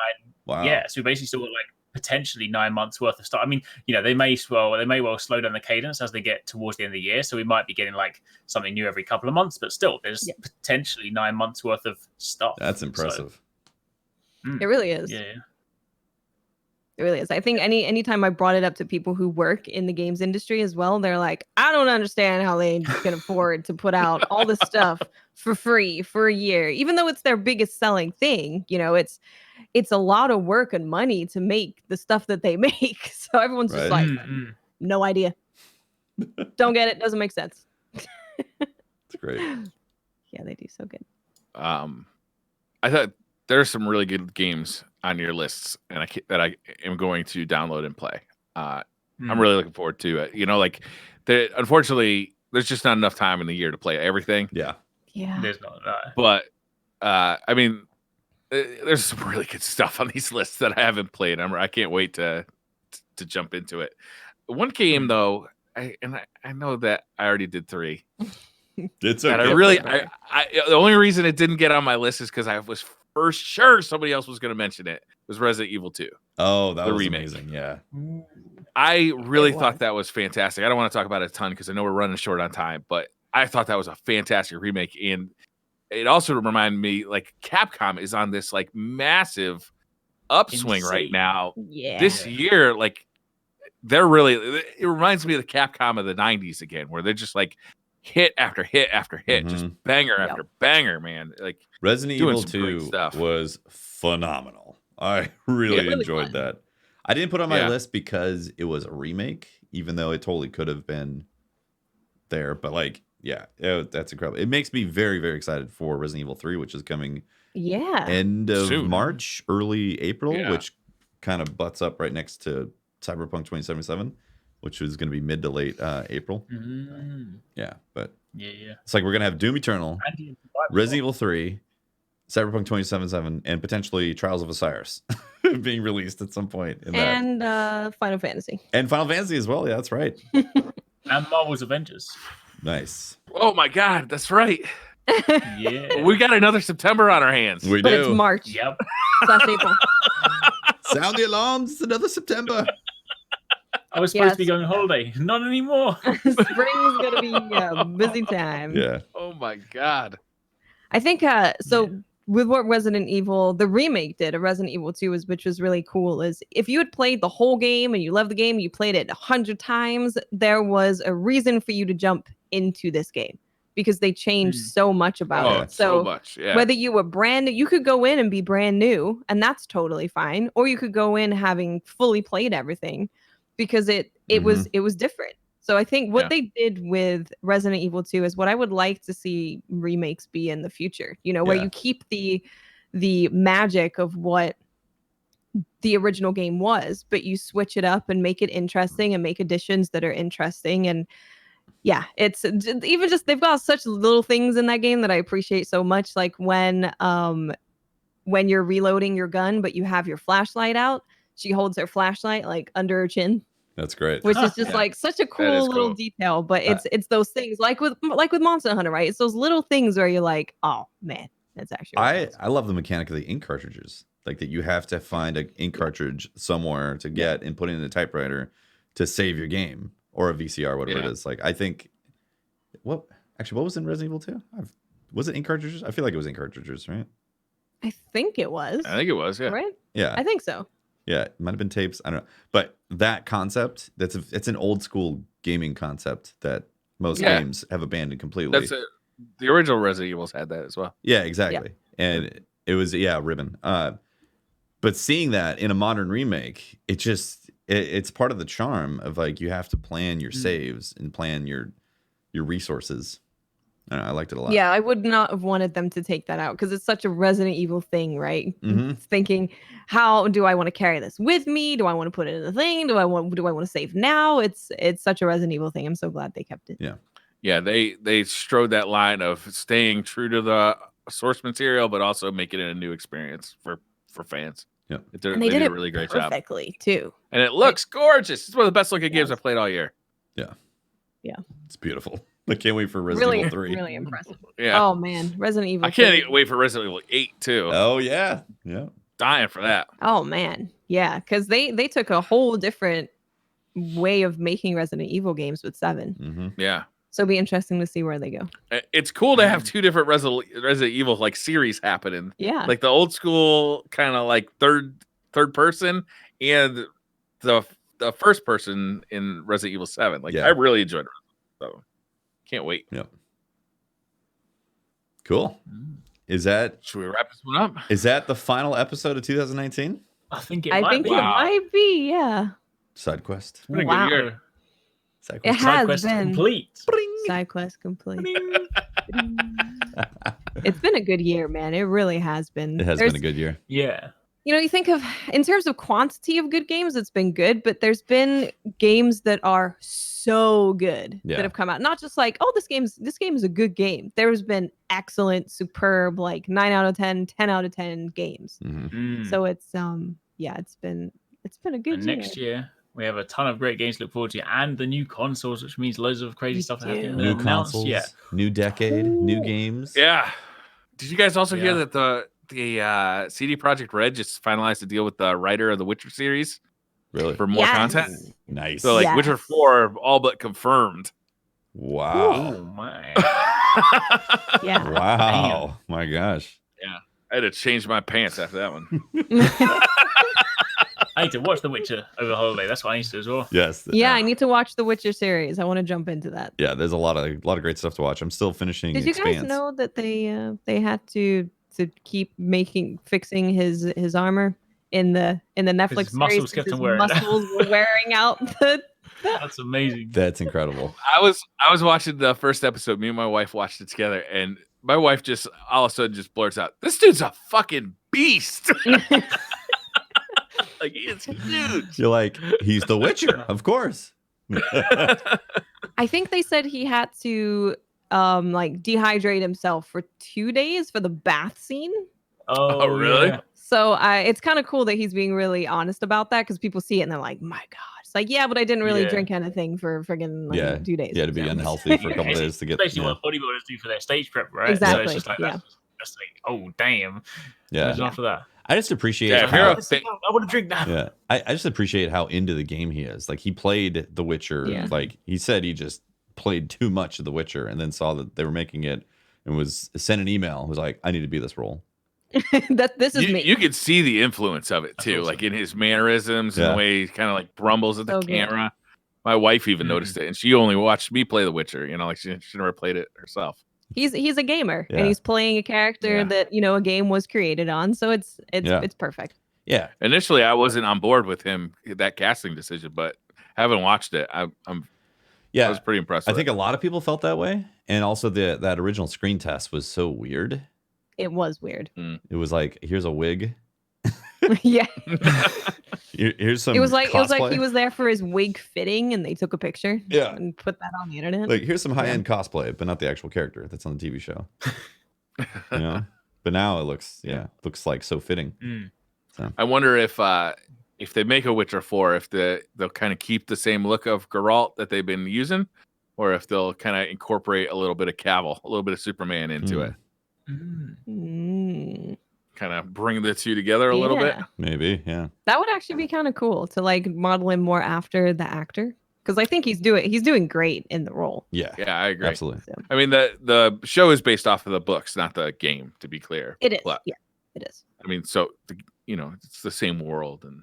Wow. Yeah, so we basically still got like potentially 9 months worth of stuff. I mean, they may well slow down the cadence as they get towards the end of the year, so we might be getting like something new every couple of months, but still there's potentially 9 months worth of stuff. That's impressive. It really is. Yeah. It really is. I think anytime I brought it up to people who work in the games industry as well, they're like, I don't understand how they can afford to put out all this stuff for free for a year, even though it's their biggest selling thing. It's a lot of work and money to make the stuff that they make. So everyone's just like, no idea. Don't get it. Doesn't make sense. It's great. Yeah, they do so good. I thought there's some really good games on your lists, and I am going to download and play. I'm really looking forward to it. Unfortunately, there's just not enough time in the year to play everything. Yeah. There's not that. But I mean, there's some really good stuff on these lists that I haven't played. I can't wait to to jump into it. One game though, I know that I already did 3. It's And okay. the only reason it didn't get on my list is because I was for sure somebody else was going to mention it. Was Resident Evil 2. Oh, that was remake. amazing. Yeah. I really thought that was fantastic. I don't want to talk about it a ton because I know we're running short on time, but I thought that was a fantastic remake. And it also reminded me, like, Capcom is on this like massive upswing right now. Yeah. This year, like, they're really, it reminds me of the Capcom of the 90s again, where they're just like hit after hit after hit, just banger after banger, man. Like, Resident Evil 2 was phenomenal. I really enjoyed that. I didn't put it on my list because it was a remake, even though it totally could have been there. But like, that's incredible. It makes me very, very excited for Resident Evil 3, which is coming end of March, early April, which kind of butts up right next to Cyberpunk 2077, which is going to be mid to late April. But it's like we're going to have Doom Eternal, Resident Evil 3, Cyberpunk 2077, and potentially Trials of Osiris being released at some point. And Final Fantasy. And Final Fantasy as well. Yeah, that's right. And Marvel's Avengers. Nice. Oh my God, that's right. Yeah. We got another September on our hands. We But do. it's March. Yep. / April. Sound the alarms. It's another September. I was supposed to be going on holiday. Not anymore. Spring's going to be a busy time. Yeah. Oh my God. I think with what Resident Evil, the remake did of Resident Evil 2, which was really cool, is if you had played the whole game and you loved the game, you played it 100 times, there was a reason for you to jump into this game because they changed so much about it. So much, whether you were brand new, you could go in and be brand new, and that's totally fine. Or you could go in having fully played everything because it was different. So I think what they did with Resident Evil 2 is what I would like to see remakes be in the future. You know, where you keep the magic of what the original game was, but you switch it up and make it interesting and make additions that are interesting. And it's even just they've got such little things in that game that I appreciate so much. Like when you're reloading your gun, but you have your flashlight out, she holds her flashlight like under her chin. That's great. Which is just like such a cool little detail, but it's those things like with Monster Hunter, right? It's those little things where you're like, oh man, that's actually I love the mechanic of the ink cartridges, like that you have to find an ink cartridge somewhere to get and put it in the typewriter to save your game or a VCR, whatever it is. Like I think what was in Resident Evil 2? Was it ink cartridges? I feel like it was ink cartridges, right? I think it was. Right? Yeah. I think so. Yeah, it might have been tapes. I don't know. But that concept, it's an old school gaming concept that most games have abandoned completely. That's the original Resident Evils had that as well. Yeah, exactly. Yeah. And it was ribbon. But seeing that in a modern remake, it's part of the charm of like you have to plan your saves and plan your resources. I don't know, I liked it a lot. Yeah, I would not have wanted them to take that out because it's such a Resident Evil thing, right? Thinking, how do I want to carry this with me? Do I want to put it in the thing? Do I want to save now? It's such a Resident Evil thing. I'm so glad they kept it. Yeah. They strode that line of staying true to the source material, but also making it a new experience for fans. Yeah, and they did a really great job perfectly too. And it looks gorgeous. It's one of the best looking games I've played all year. Yeah, it's beautiful. I can't wait for Resident Evil 3. Really impressive. Yeah. Oh man, Resident Evil. I can't wait for Resident Evil 8 too. Oh yeah. Dying for that. Oh man, yeah, because they took a whole different way of making Resident Evil games with 7. Yeah. So it'll be interesting to see where they go. It's cool to have 2 different Resident Evil like series happening. Yeah. Like the old school kind of like third person and the first person in Resident Evil 7. Like I really enjoyed it. So can't wait. Yep. Cool. Should we wrap this one up? Is that the final episode of 2019? I think it might be. Yeah. SideQuest. It's been a good year. SideQuest. It has SideQuest been complete. SideQuest complete. It's been a good year, man. It really has been. It has been a good year. Yeah. You know, you think of in terms of quantity of good games, it's been good, but there's been games that are so good that have come out. Not just like, oh, this game is a good game. There's been excellent, superb, like 9 out of 10, 10 out of 10 games. So it's it's been a good year. Next year We have a ton of great games to look forward to, and the new consoles, which means loads of crazy stuff that hasn't New been announced consoles, yet. new decade, new games. Yeah. Did you guys also hear that the CD Projekt Red just finalized a deal with the writer of the Witcher series? Really? For more content? Nice. So like Witcher 4 all but confirmed. Wow. Oh my. Yeah. Wow. Damn. My gosh. Yeah. I had to change my pants after that one. I need to watch The Witcher over the holiday. That's what I need to do as well. Yes. Yeah, I need to watch the Witcher series. I want to jump into that. Yeah, there's a lot of great stuff to watch. I'm still finishing Did you Expanse. guys know that they had to keep fixing his armor in the Netflix His muscles series? kept 'Cause on his wearing. muscles were wearing out. That's amazing. That's incredible. I was watching the first episode. Me and my wife watched it together, and my wife just all of a sudden just blurts out, "This dude's a fucking beast!" Like he is huge. You're like, he's the Witcher, of course. I think they said he had to like dehydrate himself for 2 days for the bath scene. Oh, really? Yeah. So it's kind of cool that he's being really honest about that, because people see it and they're like, "My God!" It's like, yeah, but I didn't really drink anything for friggin' like 2 days. Yeah, to be unhealthy for a couple days to get. Basically what bodybuilders do for their stage prep, right? Exactly. So it's just like, that's like, oh damn. Yeah. Imagine after that. I just appreciate. Yeah, how, I want to drink that. yeah, I just appreciate how into the game he is. Like he played The Witcher. Yeah. Like he said, he just played too much of The Witcher, and then saw that they were making it, and was sent an email. Was like, I need to be this role. This is me. You could see the influence of it too, like in his mannerisms and the way he kind of like brumbles at the So good. camera. My wife even noticed it, and she only watched me play The Witcher. You know, like she never played it herself. He's a gamer, Yeah. and he's playing a character Yeah. that a game was created on. So it's perfect. Yeah. Initially, I wasn't on board with him that casting decision, but having watched it, I was pretty impressed. I with think it. a lot of people felt that way, and also that original screen test was so weird. It was weird. It was like, here's a wig. Yeah. Here's some. It was like cosplay. he was there for his wig fitting, and they took a picture. Yeah. And put that on the internet. Like, here's some high-end cosplay, but not the actual character that's on the TV show. You know, but now it looks like so fitting. So. I wonder if they make a Witcher 4, if they'll kind of keep the same look of Geralt that they've been using, or if they'll kind of incorporate a little bit of Cavill, a little bit of Superman into it. Kind of bring the two together a little bit. Maybe, yeah. That would actually be kind of cool to like model him more after the actor, because I think he's doing great in the role. Yeah, I agree. Absolutely. So. I mean, the show is based off of the books, not the game, to be clear. It is. But, Yeah, it is. I mean, so it's the same world and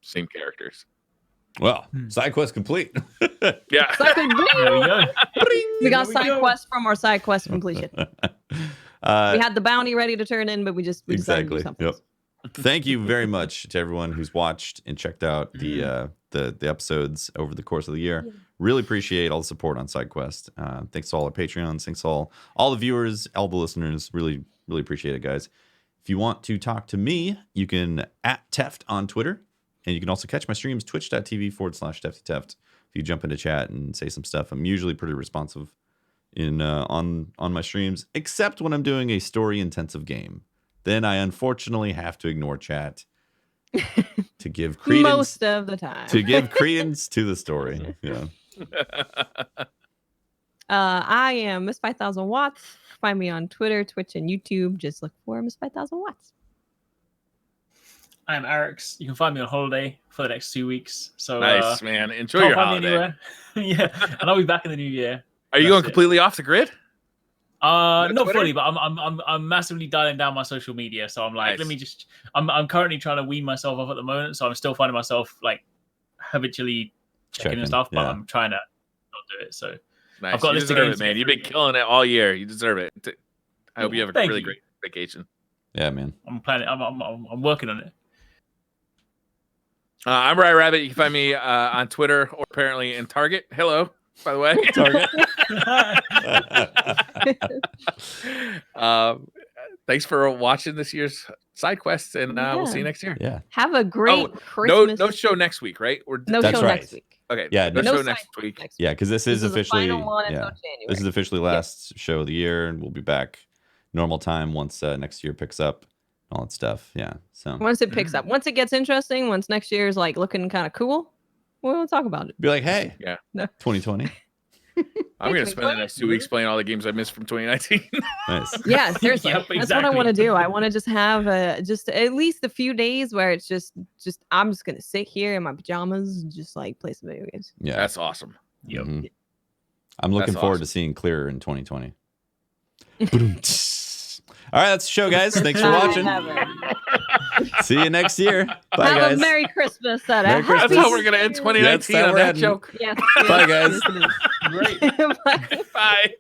same characters. Well, SideQuest complete. Yeah. There we go. We got SideQuest from our SideQuest completion. We had the bounty ready to turn in, but we decided to do something else. Thank you very much to everyone who's watched and checked out the episodes over the course of the year. Really appreciate all the support on SideQuest. Thanks to all our Patreons. Thanks to all the viewers, all the listeners. Really, really appreciate it, guys. If you want to talk to me, you can @Teft on Twitter. And you can also catch my streams, twitch.tv/TeftyTeft. If you jump into chat and say some stuff, I'm usually pretty responsive on my streams, except when I'm doing a story-intensive game. Then I unfortunately have to ignore chat to give credence. Most of the time. To give credence to the story. Yeah. I am Miss 5000 Watts. Find me on Twitter, Twitch, and YouTube. Just look for Miss 5000 Watts. I'm Arix. You can find me on holiday for the next 2 weeks. So Nice, man. Enjoy your holiday. Yeah, and I'll be back in the new year. Are you going completely off the grid? Not fully, but I'm massively dialing down my social media. So I'm like, let me just. I'm currently trying to wean myself off at the moment, so I'm still finding myself like habitually checking and stuff, but I'm trying to not do it. So nice. I've got you this to deserve it, man. You've been killing it all year. You deserve it. I hope you have a really great vacation. Yeah, man. I'm planning. I'm working on it. I'm Rye Rabbit. You can find me on Twitter or apparently in Target. Hello, by the way. Target. Thanks for watching this year's SideQuest, and we'll see you next year. Yeah. Have a great Christmas. No show next week, right? No show next week. Okay. Yeah. No show next week. Yeah, because this is officially January. This is officially last show of the year, and we'll be back normal time once next year picks up. All that stuff, yeah. So once it picks up, once it gets interesting, once next year is like looking kind of cool, We won't talk about it. Be like, hey, Yeah. 2020. I'm going to spend the next 2 weeks playing all the games I missed from 2019. Nice. Yeah, seriously. Yep, That's what I want to exactly. do. I want to just have just at least a few days where it's just I'm just gonna sit here in my pajamas and just like play some video games. Yeah. That's awesome. Yep. Mhm. I'm looking That's forward awesome. to seeing clearer in 2020. All right, that's the show, guys. Thanks for watching. See you next year. Bye, Have guys. a Merry Christmas. Merry That's Christmas. how we're going to end 2019 how on we're that ending. joke. Yes. Bye, guys. Great. Bye. Bye.